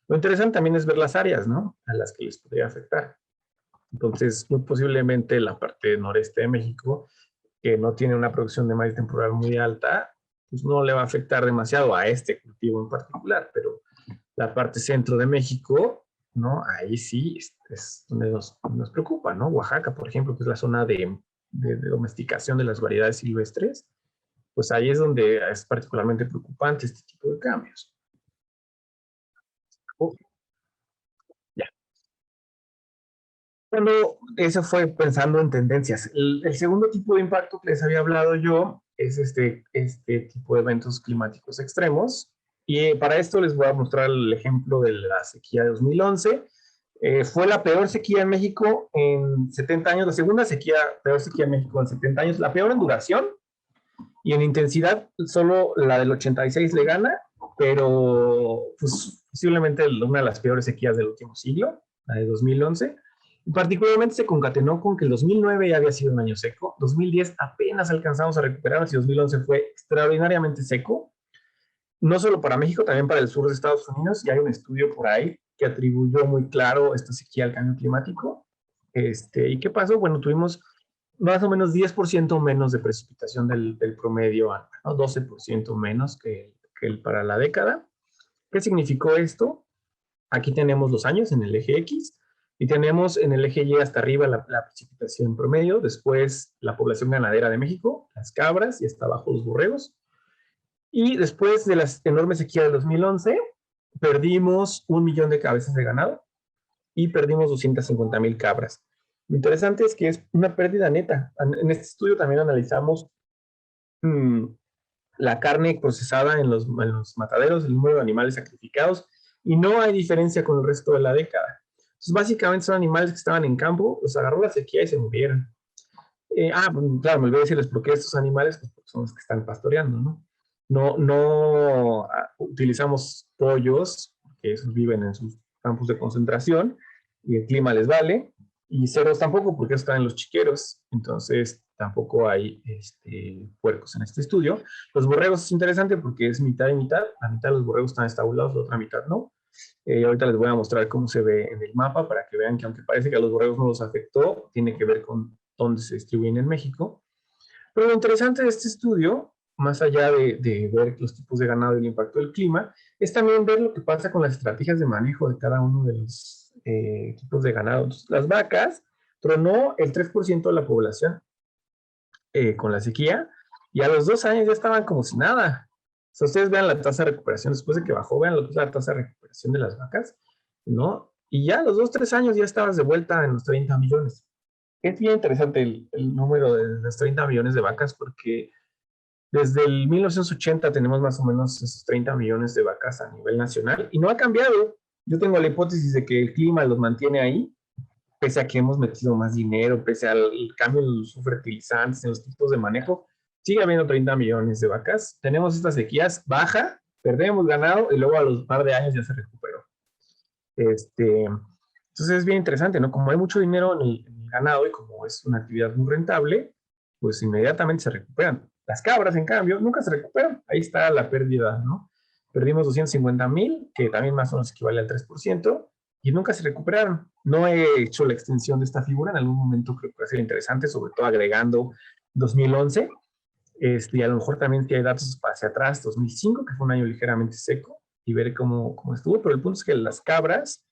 S2: Lo interesante también es ver las áreas, ¿no? A las que les podría afectar. Entonces, muy posiblemente la parte noreste de México, que no tiene una producción de maíz temporal muy alta, pues no le va a afectar demasiado a este cultivo en particular, pero la parte centro de México, ¿no? Ahí sí es donde nos preocupa, ¿no? Oaxaca, por ejemplo, que es la zona de domesticación de las variedades silvestres, pues ahí es donde es particularmente preocupante este tipo de cambios. Ya. Cuando eso fue pensando en tendencias. El segundo tipo de impacto que les había hablado yo es este tipo de eventos climáticos extremos. Y para esto les voy a mostrar el ejemplo de la sequía de 2011. Fue la peor sequía en México en 70 años, la segunda peor sequía en México en 70 años, la peor en duración, y en intensidad solo la del 86 le gana, pero pues, posiblemente una de las peores sequías del último siglo, la de 2011. Y particularmente se concatenó con que el 2009 ya había sido un año seco, 2010 apenas alcanzamos a recuperarnos y 2011 fue extraordinariamente seco, no solo para México, también para el sur de Estados Unidos, y hay un estudio por ahí que atribuyó muy claro esta sequía al cambio climático. ¿Y qué pasó? Bueno, tuvimos más o menos 10% menos de precipitación del promedio anual, ¿no? 12% menos que para la década. ¿Qué significó esto? Aquí tenemos los años en el eje X y tenemos en el eje Y hasta arriba la precipitación promedio, después la población ganadera de México, las cabras y hasta abajo los borregos. Y después de la enorme sequía del 2011, perdimos 1 millón de cabezas de ganado y perdimos 250,000 cabras. Lo interesante es que es una pérdida neta. En este estudio también analizamos la carne procesada en los mataderos, el número de animales sacrificados, y no hay diferencia con el resto de la década. Entonces, básicamente son animales que estaban en campo, los agarró la sequía y se murieron. Claro, me olvidé decirles por qué estos animales, pues son los que están pastoreando, ¿no? No utilizamos pollos, porque esos viven en sus campos de concentración y el clima les vale, y cerdos tampoco, porque están en los chiqueros, entonces tampoco hay puercos en este estudio. Los borregos es interesante porque es mitad y mitad, la mitad de los borregos están estabulados, la otra mitad no. Ahorita les voy a mostrar cómo se ve en el mapa para que vean que aunque parece que a los borregos no los afectó, tiene que ver con dónde se distribuyen en México. Pero lo interesante de este estudio, más allá de ver los tipos de ganado y el impacto del clima, es también ver lo que pasa con las estrategias de manejo de cada uno de los tipos de ganado. Entonces, las vacas tronó el 3% de la población con la sequía y a los 2 años ya estaban como si nada. O sea, ustedes vean la tasa de recuperación después de que bajó, vean lo que es la tasa de recuperación de las vacas, ¿no? Y ya a los 2, 3 años ya estabas de vuelta en los 30 millones. Es bien interesante el número de las 30 millones de vacas porque desde el 1980 tenemos más o menos esos 30 millones de vacas a nivel nacional y no ha cambiado. Yo tengo la hipótesis de que el clima los mantiene ahí, pese a que hemos metido más dinero, pese al cambio en los fertilizantes, en los tipos de manejo, sigue habiendo 30 millones de vacas. Tenemos estas sequías, baja, perdemos ganado y luego a los par de años ya se recuperó. Entonces es bien interesante, ¿no? Como hay mucho dinero en el ganado y como es una actividad muy rentable, pues inmediatamente se recuperan. Las cabras, en cambio, nunca se recuperan. Ahí está la pérdida, ¿no? Perdimos 250,000, que también más o menos equivale al 3%, y nunca se recuperaron. No he hecho la extensión de esta figura, en algún momento creo que va a ser interesante, sobre todo agregando 2011, y a lo mejor también si hay datos hacia atrás, 2005, que fue un año ligeramente seco, y ver cómo estuvo, pero el punto es que las cabras,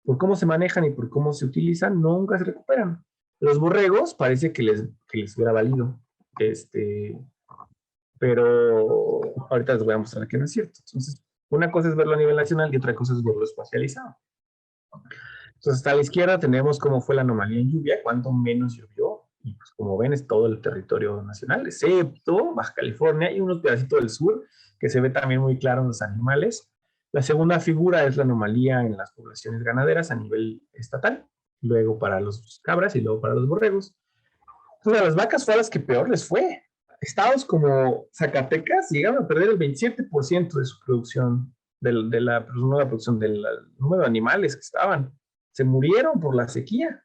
S2: por cómo se manejan y por cómo se utilizan, nunca se recuperan. Los borregos parece que les hubiera valido, pero ahorita les voy a mostrar que no es cierto. Entonces, una cosa es verlo a nivel nacional y otra cosa es verlo espacializado. Entonces, hasta a la izquierda tenemos cómo fue la anomalía en lluvia, cuánto menos llovió, y pues como ven es todo el territorio nacional, excepto Baja California y unos pedacitos del sur, que se ve también muy claro en los animales. La segunda figura es la anomalía en las poblaciones ganaderas a nivel estatal, luego para los cabras y luego para los borregos. Entonces, a las vacas fue a las que peor les fue. Estados como Zacatecas llegaron a perder el 27% de su producción, no de la producción, del número de animales que estaban. Se murieron por la sequía.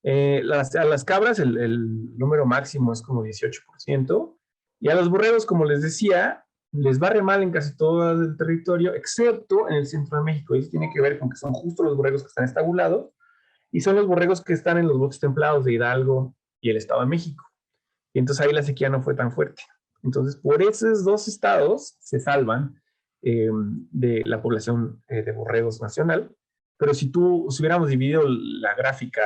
S2: A las cabras el número máximo es como 18%, y a los borregos, como les decía, les va re mal en casi todo el territorio, excepto en el centro de México. Y eso tiene que ver con que son justo los borregos que están estabulados, y son los borregos que están en los bosques templados de Hidalgo y el Estado de México. Y entonces ahí la sequía no fue tan fuerte. Entonces, por esos dos estados se salvan de la población de borregos nacional. Pero si hubiéramos dividido la gráfica,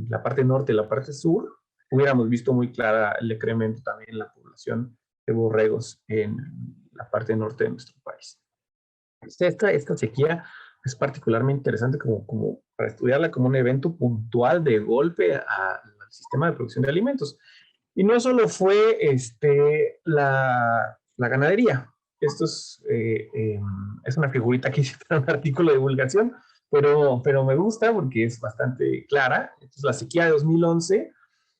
S2: la parte norte y la parte sur, hubiéramos visto muy clara el decremento también en la población de borregos en la parte norte de nuestro país. Esta sequía es particularmente interesante como para estudiarla como un evento puntual de golpe al sistema de producción de alimentos. Y no solo fue la ganadería. es una figurita que hice para un artículo de divulgación, pero me gusta porque es bastante clara. Entonces, la sequía de 2011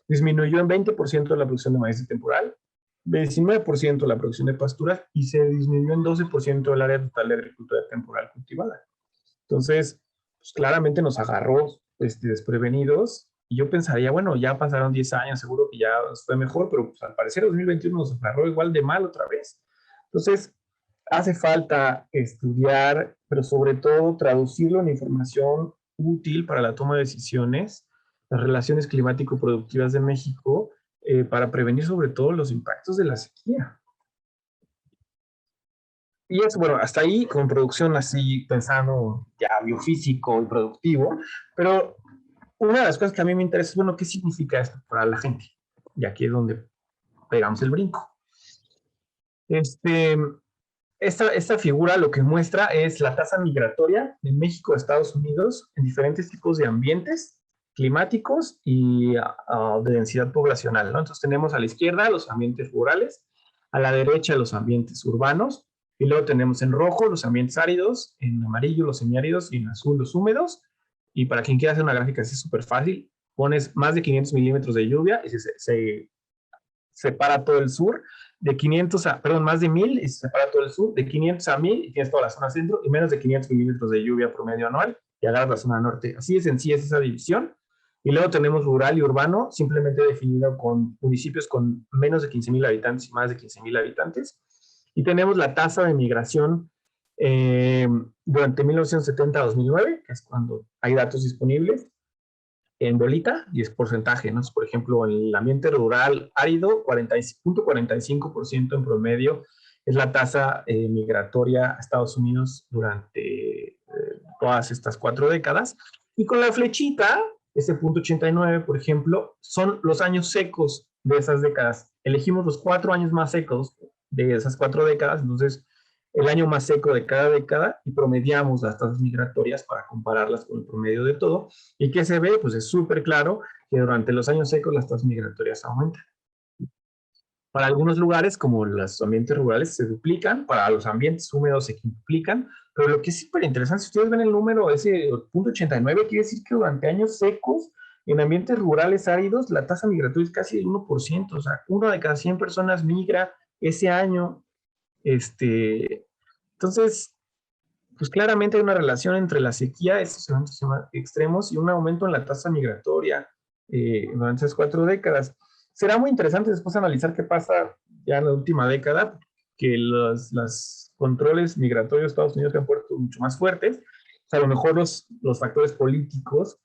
S2: disminuyó en 20% la producción de maíz temporal, 19% la producción de pasturas y se disminuyó en 12% el área total de agricultura temporal cultivada. Entonces, pues claramente nos agarró desprevenidos y yo pensaría, bueno, ya pasaron 10 años, seguro que ya fue mejor, pero pues, al parecer 2021 nos agarró igual de mal otra vez. Entonces, hace falta estudiar, pero sobre todo traducirlo en información útil para la toma de decisiones, las relaciones climático-productivas de México, para prevenir sobre todo los impactos de la sequía. Y es, bueno, hasta ahí con producción así pensando ya biofísico y productivo, pero una de las cosas que a mí me interesa es, bueno, ¿qué significa esto para la gente? Y aquí es donde pegamos el brinco. Esta figura lo que muestra es la tasa migratoria de México a Estados Unidos en diferentes tipos de ambientes climáticos y de densidad poblacional, ¿no? Entonces tenemos a la izquierda los ambientes rurales, a la derecha los ambientes urbanos, y luego tenemos en rojo los ambientes áridos, en amarillo los semiáridos y en azul los húmedos. Y para quien quiera hacer una gráfica así súper fácil, pones más de 500 milímetros de lluvia y se separa todo el sur, de 500 a, perdón, más de 1000 y se separa todo el sur, de 500 a 1000 y tienes toda la zona centro, y menos de 500 milímetros de lluvia promedio anual y agarras la zona norte. Así de sencilla es esa división. Y luego tenemos rural y urbano, simplemente definido con municipios con menos de 15,000 habitantes y más de 15,000 habitantes. Y tenemos la tasa de migración durante 1970 a 2009, que es cuando hay datos disponibles, en bolita y es porcentaje, ¿no? Por ejemplo, en el ambiente rural árido, 40.45% en promedio es la tasa migratoria a Estados Unidos durante todas estas 4 décadas. Y con la flechita, ese punto 89, por ejemplo, son los años secos de esas décadas. Elegimos los 4 años más secos de esas 4 décadas, entonces el año más seco de cada década y promediamos las tasas migratorias para compararlas con el promedio de todo. ¿Y qué se ve? Pues es súper claro que durante los años secos las tasas migratorias aumentan. Para algunos lugares, como los ambientes rurales, se duplican, para los ambientes húmedos se quintuplican, pero lo que es súper interesante, si ustedes ven el número, ese punto 89, quiere decir que durante años secos, en ambientes rurales áridos, la tasa migratoria es casi del 1%, o sea, 1 de cada 100 personas migra ese año. Entonces, pues claramente hay una relación entre la sequía, estos eventos extremos, y un aumento en la tasa migratoria durante esas 4 décadas. Será muy interesante después analizar qué pasa ya en la última década, que los controles migratorios de Estados Unidos se han puesto mucho más fuertes. O sea, a lo mejor los factores políticos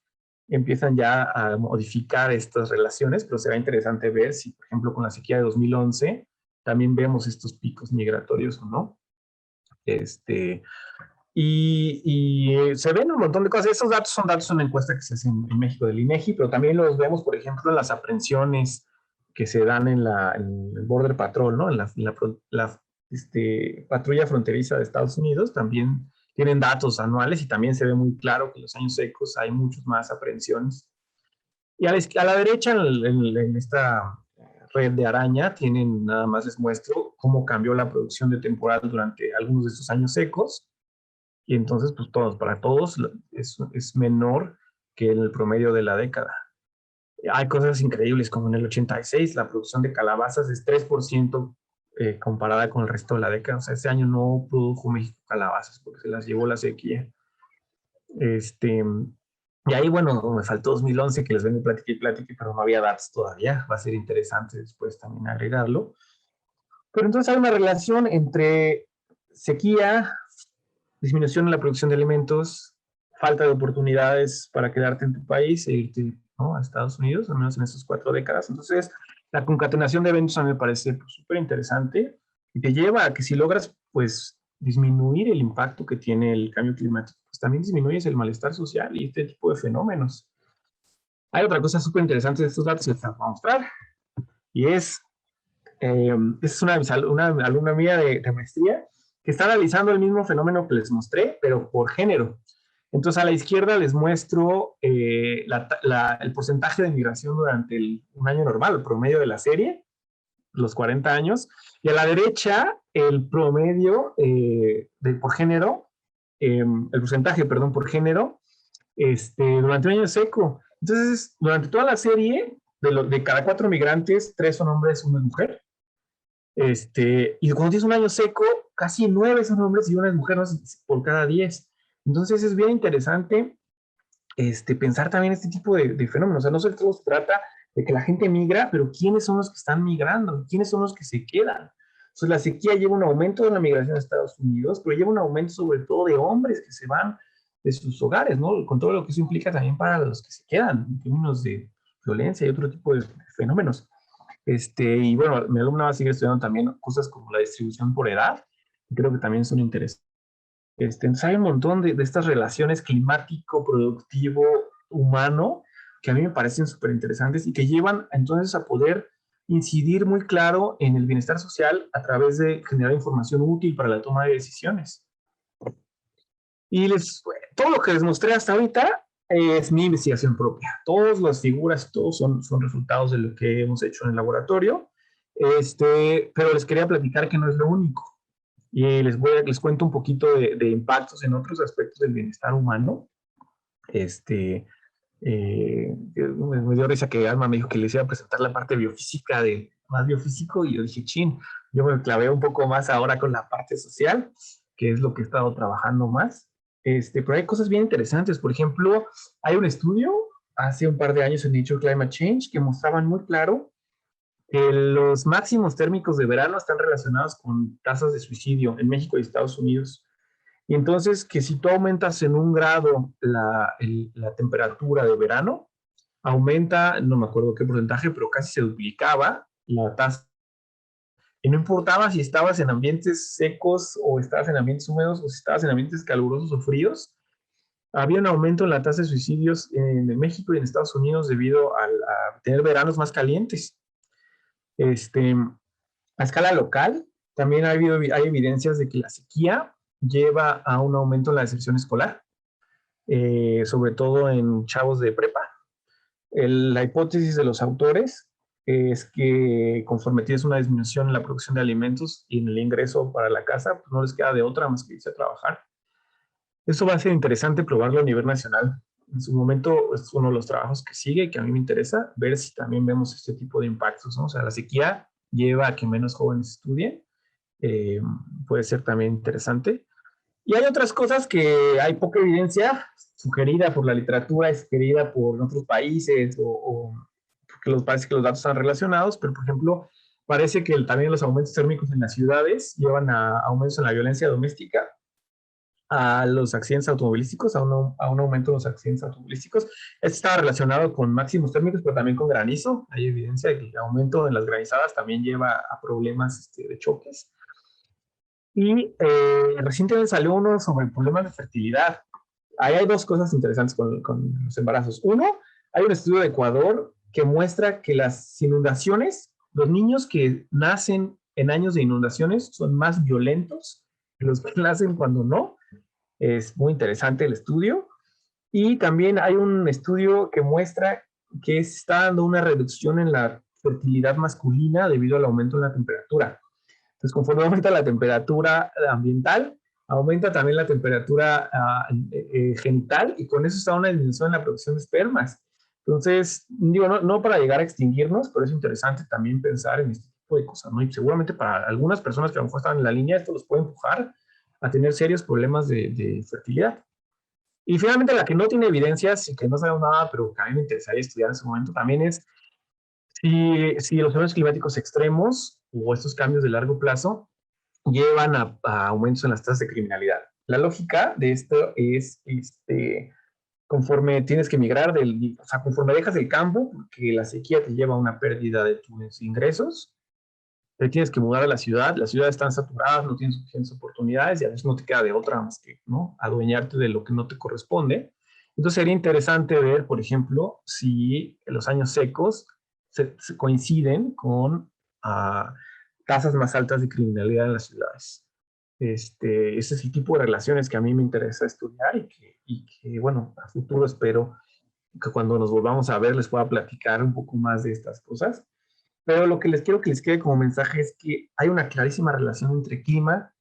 S2: empiezan ya a modificar estas relaciones, pero será interesante ver si, por ejemplo, con la sequía de 2011 también vemos estos picos migratorios o no. Y se ven un montón de cosas. Esos datos son datos de una encuesta que se hace en México del INEGI, pero también los vemos, por ejemplo, en las aprehensiones que se dan en el Border Patrol, ¿no? En la patrulla fronteriza de Estados Unidos, también tienen datos anuales y también se ve muy claro que en los años secos hay muchas más aprehensiones. Y a la derecha, en esta red de araña, tienen, nada más les muestro cómo cambió la producción de temporal durante algunos de estos años secos. Y entonces, pues para todos es menor que el promedio de la década. Hay cosas increíbles, como en el 86, la producción de calabazas es 3% comparada con el resto de la década. O sea, ese año no produjo México calabazas porque se las llevó la sequía. Y ahí, bueno, me faltó 2011, que les vengo y platique, pero no había datos todavía. Va a ser interesante después también agregarlo. Pero entonces hay una relación entre sequía, disminución en la producción de alimentos, falta de oportunidades para quedarte en tu país e irte, ¿no?, a Estados Unidos, al menos en estas 4 décadas. Entonces, la concatenación de eventos a mí me parece súper interesante y te lleva a que si logras, pues, disminuir el impacto que tiene el cambio climático, pues también disminuyes el malestar social y este tipo de fenómenos. Hay otra cosa súper interesante de estos datos que les voy a mostrar y es una alumna mía de maestría que está analizando el mismo fenómeno que les mostré, pero por género. Entonces, a la izquierda les muestro el porcentaje de migración durante un año normal, el promedio de la serie, los 40 años, y a la derecha el promedio por género, el porcentaje, perdón, por género, durante un año seco. Entonces, durante toda la serie, de cada 4 migrantes, 3 son hombres, 1 es mujer. Y cuando tienes un año seco, casi 9 son hombres y 1 es mujer, ¿no? Por cada 10. Entonces es bien interesante pensar también este tipo de fenómenos. O sea, no solo se trata de que la gente migra, pero ¿quiénes son los que están migrando? ¿Quiénes son los que se quedan? Entonces la sequía lleva un aumento de la migración a Estados Unidos, pero lleva un aumento sobre todo de hombres que se van de sus hogares, ¿no? Con todo lo que eso implica también para los que se quedan, en términos de violencia y otro tipo de fenómenos. Y bueno, mi alumna va a seguir estudiando también cosas como la distribución por edad, y creo que también son interesantes. Entonces hay un montón de estas relaciones climático, productivo, humano, que a mí me parecen súper interesantes y que llevan entonces a poder incidir muy claro en el bienestar social a través de generar información útil para la toma de decisiones. Y todo lo que les mostré hasta ahorita es mi investigación propia. Todas las figuras, todos son resultados de lo que hemos hecho en el laboratorio, pero les quería platicar que no es lo único. Y les cuento un poquito de impactos en otros aspectos del bienestar humano. Me dio risa que Alma me dijo que les iba a presentar la parte biofísica de más biofísico, y yo dije, chin, yo me clavé un poco más ahora con la parte social, que es lo que he estado trabajando más. Pero hay cosas bien interesantes. Por ejemplo, hay un estudio hace un par de años en Nature Climate Change que mostraban muy claro que los máximos térmicos de verano están relacionados con tasas de suicidio en México y Estados Unidos. Y entonces que si tú aumentas en 1 grado la temperatura de verano, aumenta, no me acuerdo qué porcentaje, pero casi se duplicaba la tasa. Y no importaba si estabas en ambientes secos o estabas en ambientes húmedos o si estabas en ambientes calurosos o fríos, había un aumento en la tasa de suicidios en México y en Estados Unidos debido a tener veranos más calientes. A escala local, también hay evidencias de que la sequía lleva a un aumento en la deserción escolar, sobre todo en chavos de prepa. La hipótesis de los autores es que conforme tienes una disminución en la producción de alimentos y en el ingreso para la casa, pues no les queda de otra más que irse a trabajar. Eso va a ser interesante probarlo a nivel nacional. En su momento es uno de los trabajos que sigue, que a mí me interesa, ver si también vemos este tipo de impactos, ¿no? O sea, la sequía lleva a que menos jóvenes estudien, puede ser también interesante. Y hay otras cosas que hay poca evidencia, sugerida por la literatura, sugerida por otros países, o porque parece que los datos están relacionados, pero por ejemplo, parece que también los aumentos térmicos en las ciudades llevan a aumentos en la violencia doméstica, a los accidentes automovilísticos, a un aumento de los accidentes automovilísticos. Esto está relacionado con máximos térmicos, pero también con granizo. Hay evidencia de que el aumento en las granizadas también lleva a problemas de choques. Y recientemente salió uno sobre problemas de fertilidad. Ahí hay 2 cosas interesantes con los embarazos. Uno, hay un estudio de Ecuador que muestra que las inundaciones, los niños que nacen en años de inundaciones son más violentos que los que nacen cuando no. Es muy interesante el estudio. Y también hay un estudio que muestra que está dando una reducción en la fertilidad masculina debido al aumento en la temperatura. Entonces, conforme aumenta la temperatura ambiental, aumenta también la temperatura genital, y con eso está una disminución en la producción de espermas. Entonces, digo, no para llegar a extinguirnos, pero es interesante también pensar en este tipo de cosas, ¿no? Y seguramente para algunas personas que a lo mejor están en la línea, esto los puede empujar a tener serios problemas de fertilidad. Y finalmente, la que no tiene evidencias y que no sabemos nada, pero que a mí me interesaría estudiar en ese momento también es si los fenómenos climáticos extremos o estos cambios de largo plazo llevan a aumentos en las tasas de criminalidad. La lógica de esto es, conforme tienes que migrar, o sea, conforme dejas el campo, porque la sequía te lleva a una pérdida de tus ingresos, te tienes que mudar a la ciudad, las ciudades están saturadas, no tienes suficientes oportunidades y a veces no te queda de otra más que, ¿no?, adueñarte de lo que no te corresponde. Entonces sería interesante ver, por ejemplo, si los años secos se coinciden con tasas más altas de criminalidad en las ciudades. Ese es el tipo de relaciones que a mí me interesa estudiar y que, bueno, a futuro espero que cuando nos volvamos a ver les pueda platicar un poco más de estas cosas. Pero lo que les quiero que les quede como mensaje es que hay una clarísima relación entre clima,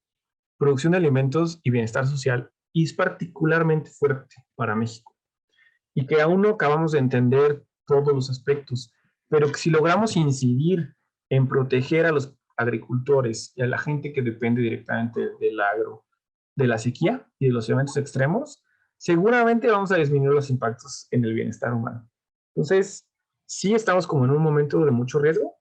S2: producción de alimentos y bienestar social, y es particularmente fuerte para México. Y que aún no acabamos de entender todos los aspectos, pero que si logramos incidir en proteger a los agricultores y a la gente que depende directamente del agro, de la sequía y de los eventos extremos, seguramente vamos a disminuir los impactos en el bienestar humano. Entonces, sí estamos como en un momento de mucho riesgo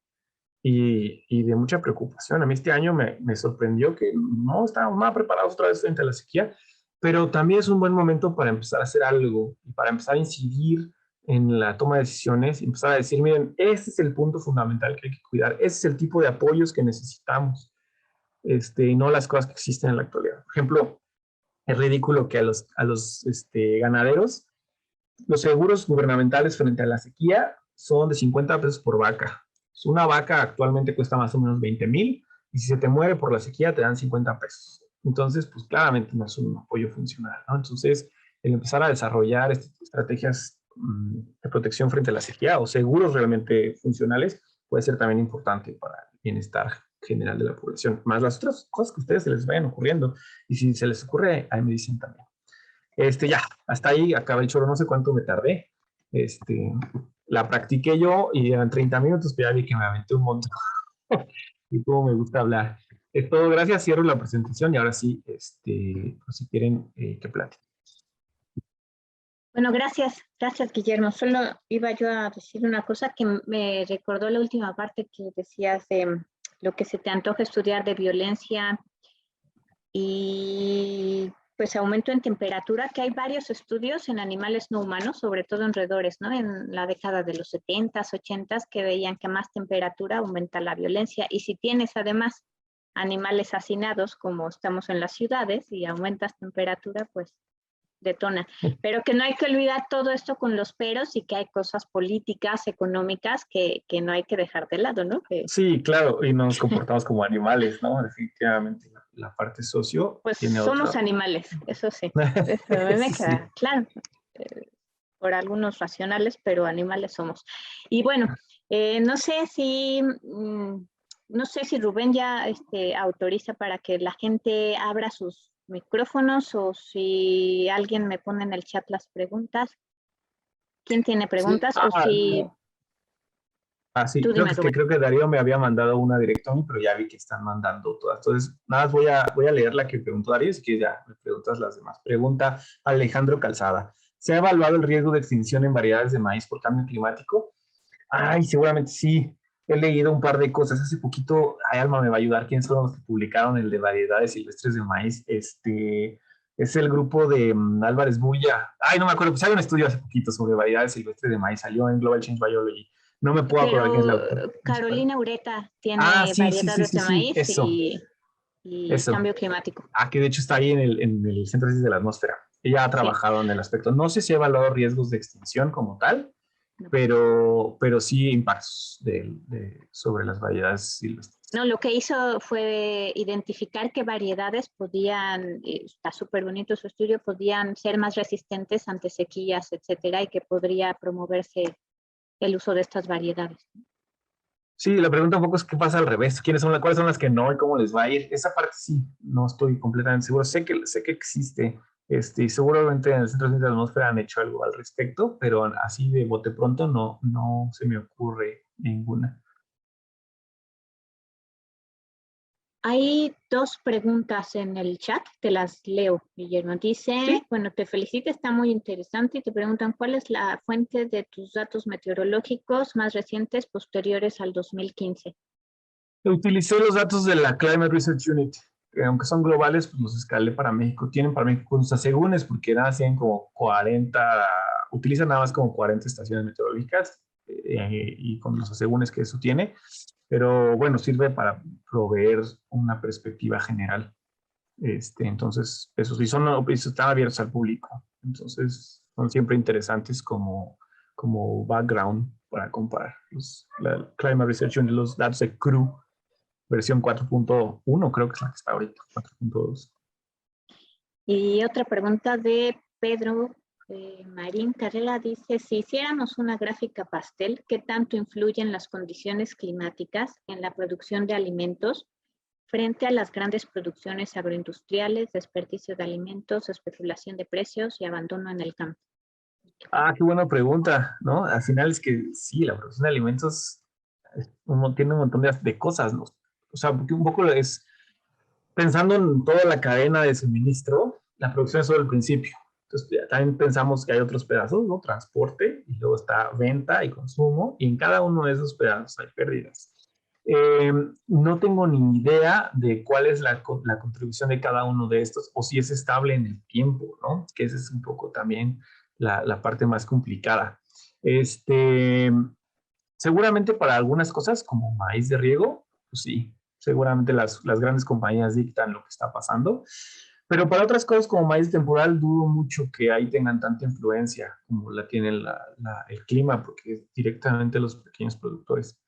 S2: y de mucha preocupación. A mí este año me sorprendió que no estábamos nada preparados otra vez frente a la sequía, pero también es un buen momento para empezar a hacer algo y para empezar a incidir en la toma de decisiones y empezar a decir, miren, este es el punto fundamental que hay que cuidar, ese es el tipo de apoyos que necesitamos, y no las cosas que existen en la actualidad. Por ejemplo, es ridículo que a los ganaderos, los seguros gubernamentales frente a la sequía son de 50 pesos por vaca. Una vaca actualmente cuesta más o menos 20,000 y si se te muere por la sequía te dan 50 pesos. Entonces, pues claramente no es un apoyo funcional, ¿no? Entonces, el empezar a desarrollar estrategias de protección frente a la sequía o seguros realmente funcionales puede ser también importante para el bienestar general de la población, más las otras cosas que a ustedes se les vayan ocurriendo. Y si se les ocurre, ahí me dicen también. Ya, hasta ahí acaba el choro, no sé cuánto me tardé. La practiqué yo y eran 30 minutos, pero ya vi que me aventé un montón. Y cómo me gusta hablar. Es todo, gracias, cierro la presentación y ahora sí, pues si quieren que platiquen.
S1: Bueno, gracias Guillermo. Solo iba yo a decir una cosa que me recordó la última parte que decías de lo que se te antoja estudiar de violencia y pues aumento en temperatura, que hay varios estudios en animales no humanos, sobre todo en roedores, ¿no? En la década de los 70s, 80s, que veían que más temperatura aumenta la violencia. Y si tienes además animales hacinados, como estamos en las ciudades, y aumentas temperatura, pues detona. Pero que no hay que olvidar todo esto con los peros y que hay cosas políticas, económicas que no hay que dejar de lado, ¿no? Que,
S2: Sí, claro, y nos comportamos como animales, ¿no? Definitivamente la parte socio
S1: pues
S2: tiene
S1: somos
S2: otro.
S1: animales, eso sí. Eso a mí me
S2: Sí, sí.
S1: queda claro. Por algunos racionales, pero animales somos. Y bueno, no sé si no sé si Rubén ya autoriza para que la gente abra sus micrófonos o si alguien me pone en el chat las preguntas. ¿Quién tiene
S2: Sí.
S1: preguntas? O si
S2: Sí,
S1: tú dime, Rubén.
S2: creo que Darío me había mandado una directo a mí, pero ya vi que están mandando todas. Entonces, nada más voy a leer la que preguntó Darío, si quieres ya me preguntas las demás. Pregunta Alejandro Calzada. ¿Se ha evaluado el riesgo de extinción en variedades de maíz por cambio climático? Ay, seguramente sí. He leído un par de cosas. Hace poquito, ay, Alma me va a ayudar. ¿Quiénes fueron los que publicaron el de variedades silvestres de maíz? Es el grupo de Álvarez Bulla. Ay, no me acuerdo. Pues hay un estudio hace poquito sobre variedades silvestres de maíz. Salió en Global Change Biology. No me puedo acordar quién es la
S1: Pero
S2: autora principal.
S1: Carolina Ureta
S2: Ah,
S1: tiene
S2: sí, sí, sí,
S1: variedades
S2: sí,
S1: de
S2: sí.
S1: maíz
S2: Eso,
S1: y
S2: eso.
S1: cambio climático.
S2: Que de hecho está ahí en el Centro de Ciencias de la Atmósfera. Ella ha
S1: Sí.
S2: trabajado en el aspecto. No sé si ha evaluado riesgos de extinción como tal,
S1: No.
S2: pero sí impactos sobre las variedades silvestres.
S1: No, lo que hizo fue identificar qué variedades podían, está súper bonito su estudio, podían ser más resistentes ante sequías, etcétera, y que podría promoverse el uso de estas variedades.
S2: Sí, la pregunta un poco es qué pasa al revés, cuáles son las que no y cómo les va a ir. Esa parte sí, no estoy completamente seguro. Sé que existe, y seguramente en el Centro de Ciencias de la Atmósfera han hecho algo al respecto, pero así de bote pronto no se me ocurre ninguna.
S1: Hay dos preguntas en el chat, te las leo, Guillermo. Dice,
S2: Sí,
S1: bueno, te felicito, está muy interesante y te preguntan cuál es la fuente de tus datos meteorológicos más recientes posteriores al 2015.
S2: utilicé los datos de la Climate Research Unit, que aunque son globales, pues los escalé para México. Tienen para México unos asegúnes porque nacen como 40, utilizan nada más como 40 estaciones meteorológicas, y con los asegúnes que eso tiene, pero bueno, sirve para proveer una perspectiva general. Entonces, esos sí están abiertos al público. Entonces, son siempre interesantes como background para comparar. La Climate Research Unit, los datos de CRU versión 4.1, creo que es la que está ahorita, 4.2.
S1: Y otra pregunta de Pedro Marín Carrera dice, si hiciéramos una gráfica pastel, ¿qué tanto influyen las condiciones climáticas en la producción de alimentos frente a las grandes producciones agroindustriales, desperdicio de alimentos, especulación de precios y abandono en el campo?
S2: Ah, qué buena pregunta, ¿no? Al final es que sí, la producción de alimentos tiene un montón de cosas, ¿no? O sea, porque un poco es pensando en toda la cadena de suministro, la producción es solo el principio. Entonces, también pensamos que hay otros pedazos, ¿no? Transporte, y luego está venta y consumo, y en cada uno de esos pedazos hay pérdidas. No tengo ni idea de cuál es la contribución de cada uno de estos, o si es estable en el tiempo, ¿no? Que esa es un poco también la parte más complicada. Este, seguramente para algunas cosas, como maíz de riego, pues sí, seguramente las grandes compañías dictan lo que está pasando, pero para otras cosas como maíz temporal dudo mucho que ahí tengan tanta influencia como la tiene el clima, porque es directamente los pequeños productores.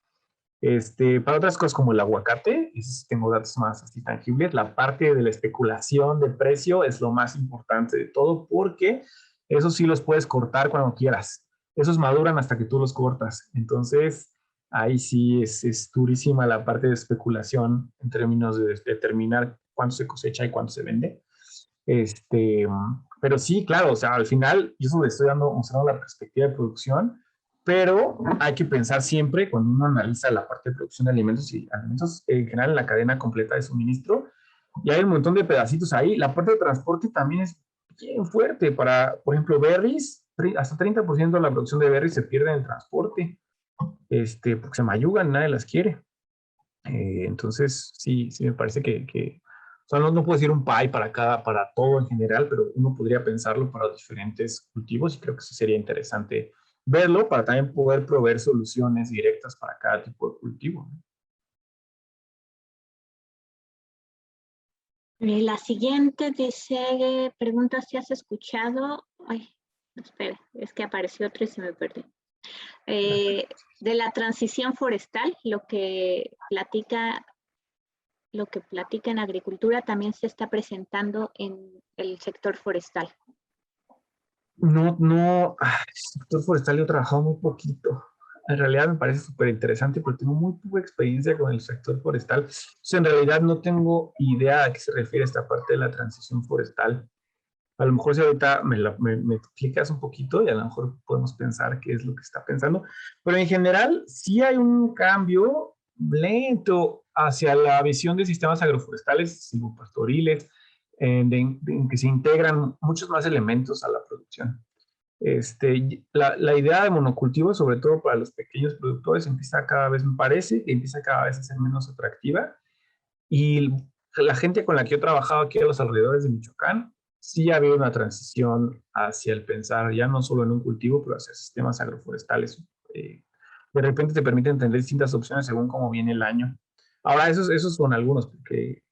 S2: Para otras cosas como el aguacate, y sí tengo datos más así tangibles, la parte de la especulación de precio es lo más importante de todo, porque eso sí los puedes cortar cuando quieras. Esos maduran hasta que tú los cortas. Entonces, ahí sí es durísima la parte de especulación en términos de determinar cuánto se cosecha y cuánto se vende. Este, pero sí, claro, o sea, al final yo solo estoy mostrando la perspectiva de producción, pero hay que pensar siempre cuando uno analiza la parte de producción de alimentos y alimentos en general en la cadena completa de suministro, y hay un montón de pedacitos ahí. La parte de transporte también es bien fuerte para, por ejemplo, berries, hasta 30% de la producción de berries se pierde en el transporte, porque se mayugan, nadie las quiere. Entonces, sí, sí me parece que o sea, no puedo decir un pie para todo en general, pero uno podría pensarlo para diferentes cultivos y creo que sí sería interesante verlo para también poder proveer soluciones directas para cada tipo de cultivo, ¿no?
S1: La siguiente dice, pregunta si has escuchado, ay, espera, es que apareció otro y se me perdió. De la transición forestal, lo que platica en agricultura también se está presentando en el sector forestal.
S2: El sector forestal yo he trabajado muy poquito. En realidad me parece súper interesante, pero tengo muy poca experiencia con el sector forestal. Entonces, en realidad no tengo idea a qué se refiere esta parte de la transición forestal. A lo mejor si ahorita me explicas un poquito y a lo mejor podemos pensar qué es lo que está pensando. Pero en general sí hay un cambio lento hacia la visión de sistemas agroforestales, silvopastoriles, en que se integran muchos más elementos a la producción. La idea de monocultivo, sobre todo para los pequeños productores, empieza cada vez, me parece, que empieza cada vez a ser menos atractiva. Y la gente con la que yo he trabajado aquí a los alrededores de Michoacán, sí ha habido una transición hacia el pensar ya no solo en un cultivo, pero hacia sistemas agroforestales. De repente te permite entender distintas opciones según cómo viene el año. Ahora, esos son algunos, porque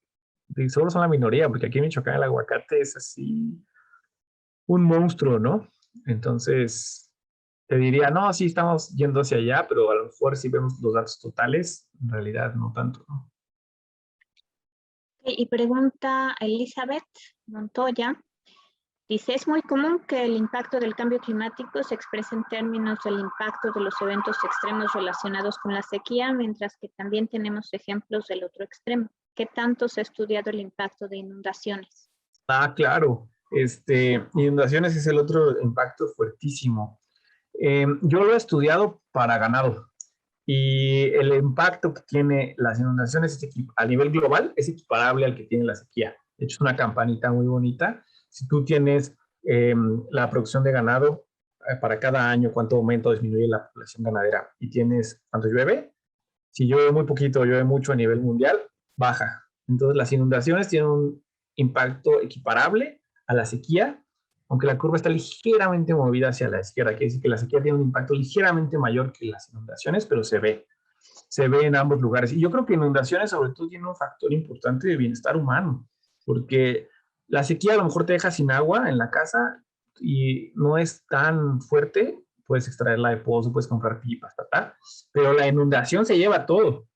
S2: solo son la minoría, porque aquí en Michoacán el aguacate es así un monstruo, ¿no? Entonces, te diría, no, sí estamos yendo hacia allá, pero a lo mejor si vemos los datos totales, en realidad no tanto, ¿no?
S1: Y pregunta Elizabeth Montoya, dice, es muy común que el impacto del cambio climático se exprese en términos del impacto de los eventos extremos relacionados con la sequía, mientras que también tenemos ejemplos del otro extremo. ¿Qué tanto se ha estudiado el impacto de inundaciones?
S2: Ah, claro. Inundaciones es el otro impacto fuertísimo. Yo lo he estudiado para ganado y el impacto que tiene las inundaciones a nivel global es equiparable al que tiene la sequía. De hecho, es una campanita muy bonita. Si tú tienes la producción de ganado para cada año, cuánto aumenta o disminuye la población ganadera y tienes cuánto llueve, si llueve muy poquito o llueve mucho a nivel mundial, baja. Entonces, las inundaciones tienen un impacto equiparable a la sequía, aunque la curva está ligeramente movida hacia la izquierda. Quiere decir que la sequía tiene un impacto ligeramente mayor que las inundaciones, pero se ve en ambos lugares. Y yo creo que inundaciones sobre todo tienen un factor importante de bienestar humano, porque la sequía a lo mejor te deja sin agua en la casa y no es tan fuerte, puedes extraerla de pozo, puedes comprar pipas, pero la inundación se lleva todo.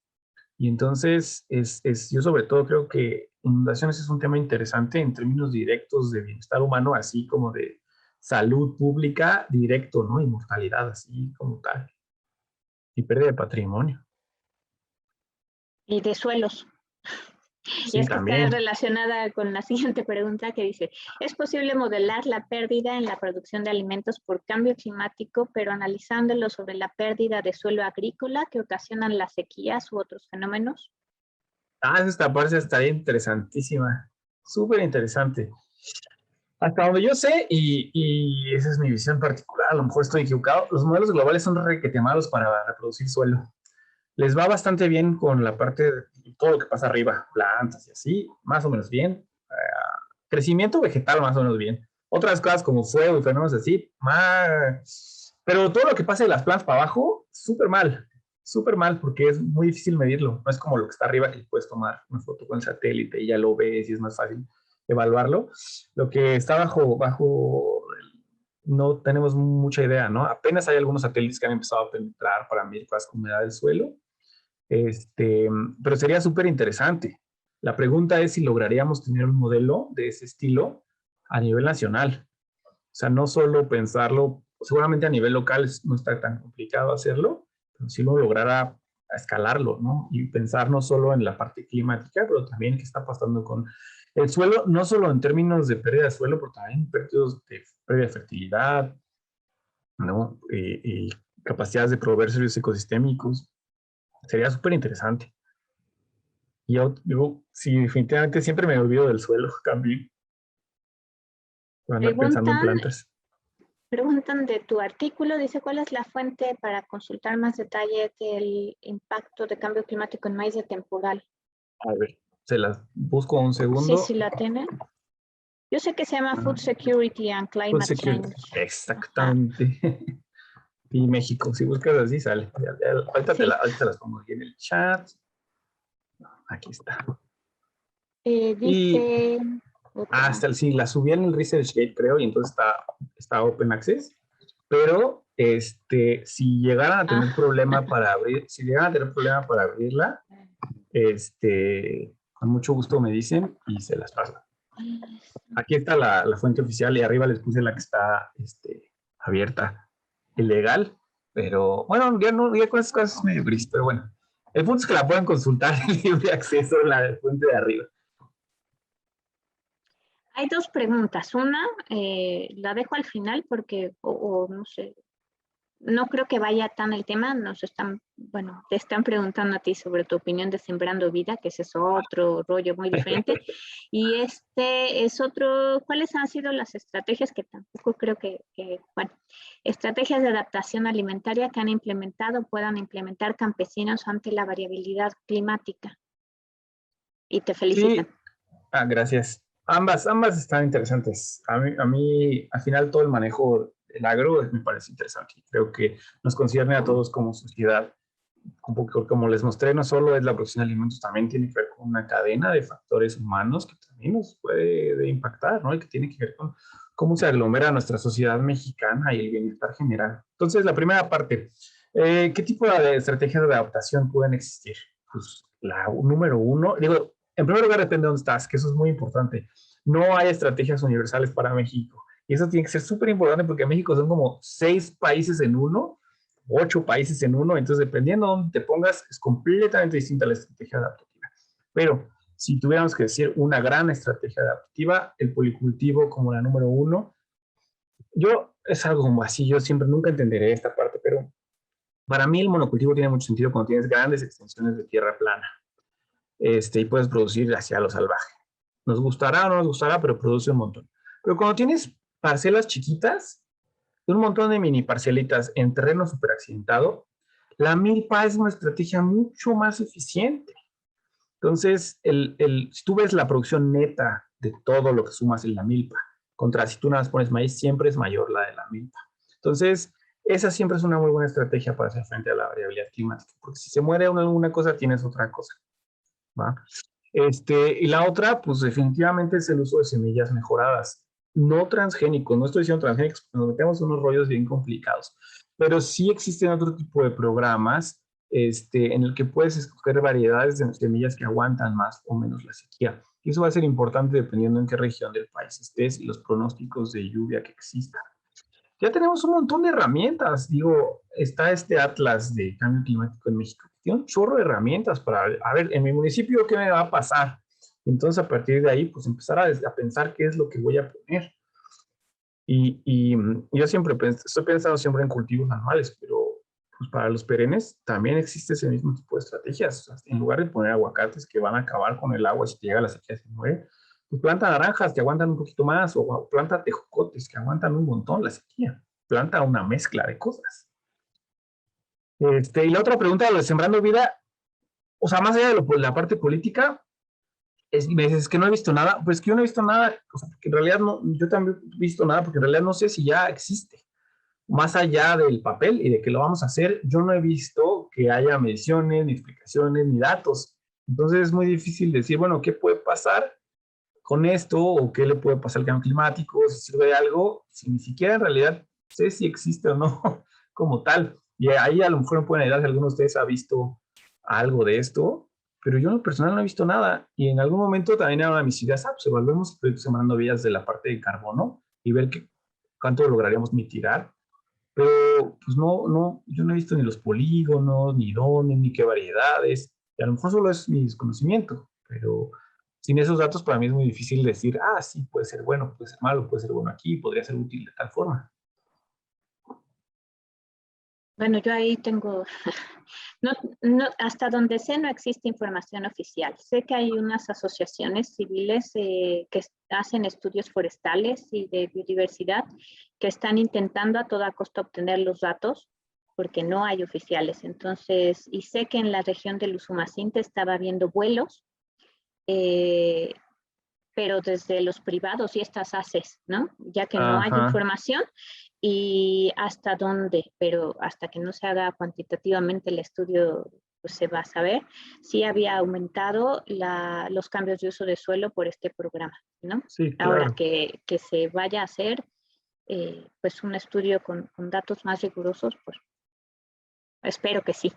S2: Y entonces, yo sobre todo creo que inundaciones es un tema interesante en términos directos de bienestar humano, así como de salud pública directo, ¿no? Y mortalidad, así como tal. Y pérdida de patrimonio.
S1: Y de suelos. Y
S2: Sí,
S1: es que está
S2: también.
S1: relacionada con la siguiente pregunta que dice, ¿es posible modelar la pérdida en la producción de alimentos por cambio climático, pero analizándolo sobre la pérdida de suelo agrícola que ocasionan las sequías u otros fenómenos?
S2: Ah, esta parte estaría interesantísima. Súper interesante. Hasta donde yo sé, y esa es mi visión particular, a lo mejor estoy equivocado, los modelos globales son requete malos para reproducir suelo. Les va bastante bien con la parte de todo lo que pasa arriba, plantas y así, más o menos bien. Crecimiento vegetal más o menos bien. Otras cosas como fuego y fenómenos así, más... Pero todo lo que pasa de las plantas para abajo, súper mal, porque es muy difícil medirlo. No es como lo que está arriba que puedes tomar una foto con el satélite y ya lo ves y es más fácil evaluarlo. Lo que está bajo no tenemos mucha idea, ¿no? Apenas hay algunos satélites que han empezado a penetrar para medir cosas como humedad del suelo, pero sería súper interesante. La pregunta es si lograríamos tener un modelo de ese estilo a nivel nacional. O sea, no solo pensarlo, seguramente a nivel local no está tan complicado hacerlo, pero si lo lograra escalarlo, ¿no? Y pensar no solo en la parte climática, pero también qué está pasando con el suelo, no solo en términos de pérdida de suelo, pero también pérdida de fertilidad, ¿no? Y capacidades de proveer servicios ecosistémicos. Sería súper interesante. Y yo digo, sí, definitivamente siempre me olvido del suelo también, por andar pensando en
S1: Preguntan,
S2: plantas.
S1: preguntan de tu artículo, dice, ¿cuál es la fuente para consultar más detalle del impacto de cambio climático en maíz de temporal?
S2: A ver, se las busco un
S1: Sí,
S2: segundo.
S1: sí la tienen. Yo sé que se llama Food
S2: Ah,
S1: Security and
S2: Food
S1: Climate
S2: Security.
S1: Change. Ajá.
S2: Exactamente. Y México, si buscas así sale. Ahorita,
S1: Sí.
S2: ahorita las pongo aquí en el chat. Aquí está. Y
S1: Dice otra.
S2: hasta sí, la subí en el ResearchGate, creo, y entonces está Open Access. Pero si llegaran a tener
S1: Ah,
S2: problema para abrir, si llegaran a tener problema para abrirla, con mucho gusto me dicen y se las paso. Aquí está la fuente oficial y arriba les puse la que está abierta, ilegal, pero bueno, ya con esas cosas es medio gris, pero bueno. El punto es que la pueden consultar en libre acceso en la fuente de arriba.
S1: hay dos preguntas. Una, la dejo al final porque, o no sé, no creo que vaya tan el tema. Nos están, bueno, te están preguntando a ti sobre tu opinión de Sembrando Vida, que ese es otro rollo muy diferente. Y este es otro, ¿cuáles han sido las estrategias que tampoco creo bueno, estrategias de adaptación alimentaria que han implementado, puedan implementar campesinos ante la variabilidad climática? Y te felicitan.
S2: Sí, gracias. Ambas están interesantes. A mí, al final, todo el manejo del agro me parece interesante. Creo que nos concierne a todos como sociedad. Un poco como les mostré, no solo es la producción de alimentos, también tiene que ver con una cadena de factores humanos que también nos puede impactar, ¿no? Y que tiene que ver con cómo se aglomera nuestra sociedad mexicana y el bienestar general. Entonces, la primera parte, ¿qué tipo de estrategias de adaptación pueden existir? Pues la número uno, digo, en primer lugar depende de dónde estás, que eso es muy importante. No hay estrategias universales para México. Y eso tiene que ser súper importante porque México son como 6 países en uno, 8 países en uno, entonces dependiendo de dónde te pongas, es completamente distinta la estrategia adaptativa. Pero si tuviéramos que decir una gran estrategia adaptativa, el policultivo como la número uno, yo es algo como así, yo siempre nunca entenderé esta parte, pero para mí el monocultivo tiene mucho sentido cuando tienes grandes extensiones de tierra plana, y puedes producir hacia lo salvaje. Nos gustará o no nos gustará, pero produce un montón. Pero cuando tienes parcelas chiquitas, un montón de mini parcelitas en terreno súper accidentado, la milpa es una estrategia mucho más eficiente. Entonces, si tú ves la producción neta de todo lo que sumas en la milpa, contra si tú nada más pones maíz, siempre es mayor la de la milpa. Entonces, esa siempre es una muy buena estrategia para hacer frente a la variabilidad climática, porque si se muere una cosa, tienes otra cosa, ¿va? Y la otra, pues definitivamente es el uso de semillas mejoradas, no transgénicos, no estoy diciendo transgénicos, porque nos metemos unos rollos bien complicados, pero sí existen otro tipo de programas en el que puedes escoger variedades de semillas que aguantan más o menos la sequía. Y eso va a ser importante dependiendo en qué región del país estés y los pronósticos de lluvia que existan. Ya tenemos un montón de herramientas. Digo, está este Atlas de Cambio Climático en México. Tiene un chorro de herramientas para, a ver, en mi municipio, ¿qué me va a pasar? Entonces, a partir de ahí, pues empezar a pensar qué es lo que voy a poner. Y yo siempre estoy pensando siempre en cultivos anuales, pero pues para los perennes también existe ese mismo tipo de estrategias. O sea, en lugar de poner aguacates que van a acabar con el agua si llega la sequía se muere, pues planta naranjas que aguantan un poquito más, o planta tejocotes que aguantan un montón la sequía. Planta una mezcla de cosas. Y la otra pregunta, lo de Sembrando Vida, o sea, más allá de la parte política, me dices que no he visto nada, pues que yo no he visto nada, o sea, porque en realidad no, yo también he visto nada, porque en realidad no sé si ya existe. Más allá del papel y de que lo vamos a hacer, yo no he visto que haya mediciones, ni explicaciones, ni datos. Entonces es muy difícil decir, bueno, ¿qué puede pasar con esto? ¿O qué le puede pasar al cambio climático? Si sirve de algo, si ni siquiera en realidad sé si existe o no como tal. Y ahí a lo mejor me pueden ayudar si alguno de ustedes ha visto algo de esto, pero yo en lo personal no he visto nada. Y en algún momento también era una de mis ideas, pues evaluemos el proyecto Sembrando Vidas de la parte de carbono y ver cuánto lograríamos mitigar. Pero pues no, yo no he visto ni los polígonos, ni dónde, ni qué variedades. Y a lo mejor solo es mi desconocimiento, pero sin esos datos para mí es muy difícil decir, ah, sí, puede ser bueno, puede ser malo, puede ser bueno aquí, podría ser útil de tal forma.
S1: Bueno, yo ahí tengo, hasta donde sé no existe información oficial. Sé que hay unas asociaciones civiles que hacen estudios forestales y de biodiversidad que están intentando a toda costa obtener los datos porque no hay oficiales. Entonces, y sé que en la región del Usumacinta estaba habiendo vuelos, eh, pero desde los privados y estas ACES, ¿no? Ya que no hay
S2: Ajá.
S1: información y hasta dónde, pero hasta que no se haga cuantitativamente el estudio, pues se va a saber si había aumentado los cambios de uso de suelo por este programa, ¿no?
S2: Sí,
S1: Ahora
S2: claro.
S1: que se vaya a hacer pues un estudio con datos más rigurosos, pues espero que sí,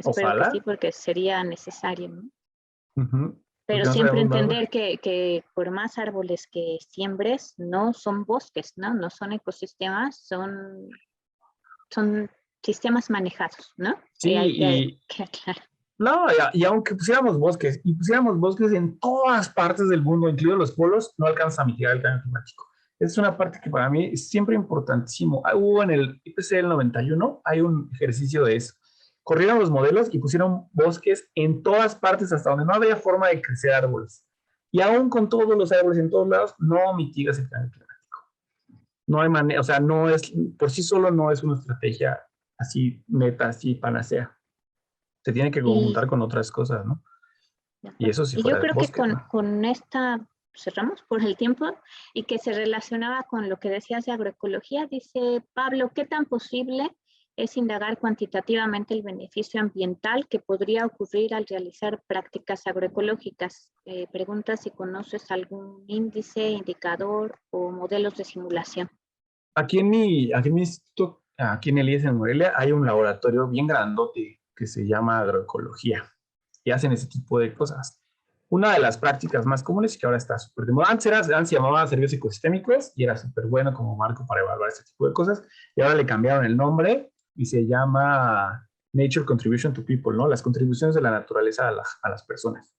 S2: Ojalá.
S1: porque sería necesario, ¿no? Pero
S2: Porque no
S1: siempre
S2: sabemos nada.
S1: entender que por más árboles que siembres, no son bosques, ¿no? No son ecosistemas, son sistemas manejados, ¿no?
S2: Sí,
S1: Hay
S2: y
S1: que aclarar.
S2: no, y aunque pusiéramos bosques, y pusiéramos bosques en todas partes del mundo, incluidos los polos, no alcanza a mitigar el cambio climático. Es una parte que para mí es siempre importantísimo. Hubo en el IPC del 91, hay un ejercicio de eso. Corrieron los modelos y pusieron bosques en todas partes, hasta donde no había forma de crecer árboles. Y aún con todos los árboles en todos lados, no mitigas el cambio climático. No hay manera, o sea, no es, por sí solo no es una estrategia así neta, así panacea. Se tiene que
S1: Y,
S2: conjuntar con otras cosas, ¿no? Y eso si
S1: y yo
S2: fuera de
S1: creo que
S2: bosque, ¿no?
S1: con esta, cerramos por el tiempo, y que se relacionaba con lo que decías de agroecología, dice Pablo, ¿qué tan posible es indagar cuantitativamente el beneficio ambiental que podría ocurrir al realizar prácticas agroecológicas? Pregunta si conoces algún índice, indicador o modelos de simulación.
S2: Aquí en mi instituto, aquí en el IES en Morelia, hay un laboratorio bien grandote que se llama agroecología y hacen ese tipo de cosas. Una de las prácticas más comunes y que ahora está súper de moda, antes se llamaba servicios ecosistémicos y era súper bueno como marco para evaluar ese tipo de cosas, y ahora le cambiaron el nombre y se llama Nature Contribution to People, ¿no? Las contribuciones de la naturaleza a las personas.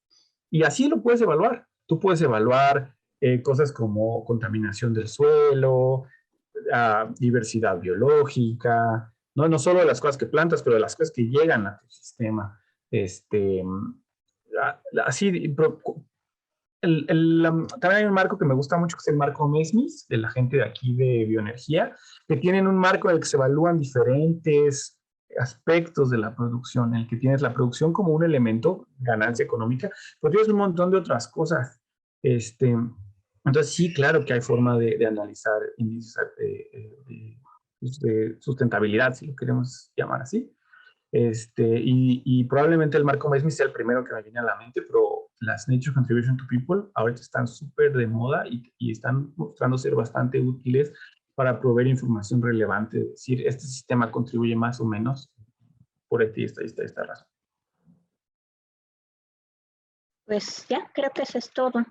S2: Y así lo puedes evaluar. Tú puedes evaluar cosas como contaminación del suelo, diversidad biológica, no solo de las cosas que plantas, pero de las cosas que llegan a tu sistema. Así, también hay un marco que me gusta mucho, que es el marco MESMIS, de la gente de aquí de bioenergía, que tienen un marco en el que se evalúan diferentes aspectos de la producción, en el que tienes la producción como un elemento, ganancia económica, pero tienes un montón de otras cosas. Entonces, sí, claro que hay forma de analizar índices de sustentabilidad, si lo queremos llamar así. Y probablemente el marco Mesmi sea el primero que me viene a la mente, pero las Nature Contribution to People ahorita están súper de moda y están mostrando ser bastante útiles para proveer información relevante, es decir, este sistema contribuye más o menos, por esta razón.
S1: Pues ya, creo que eso es todo.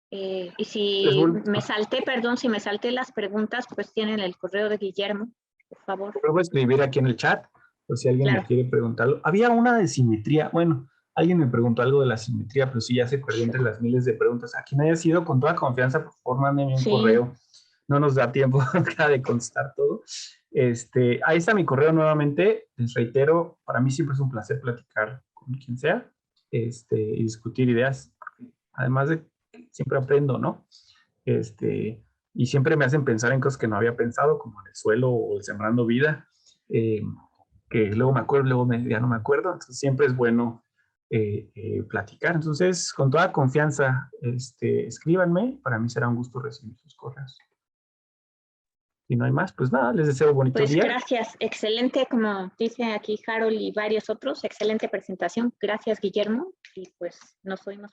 S1: Y si me salté, perdón, si me salté las preguntas, pues tienen el correo de Guillermo, por favor.
S2: Puedo escribir aquí en el chat, por si alguien me quiere preguntarlo. Había una de simetría, bueno, alguien me preguntó algo de la simetría, pero sí ya se perdió entre las miles de preguntas. A quien haya sido, con toda confianza, por favor, mándenme un correo. No nos da tiempo acá de contestar todo. Ahí está mi correo nuevamente. Les reitero, para mí siempre es un placer platicar con quien sea y discutir ideas. Además de que siempre aprendo, ¿no? Y siempre me hacen pensar en cosas que no había pensado, como en el suelo o el sembrando vida, que luego me acuerdo, luego ya no me acuerdo. Entonces siempre es bueno platicar. Entonces, con toda confianza, escríbanme. Para mí será un gusto recibir sus correos. Si no hay más, pues nada, les deseo bonito día.
S1: Pues gracias, excelente, como dice aquí Harold y varios otros, excelente presentación. Gracias, Guillermo, y pues nos oímos.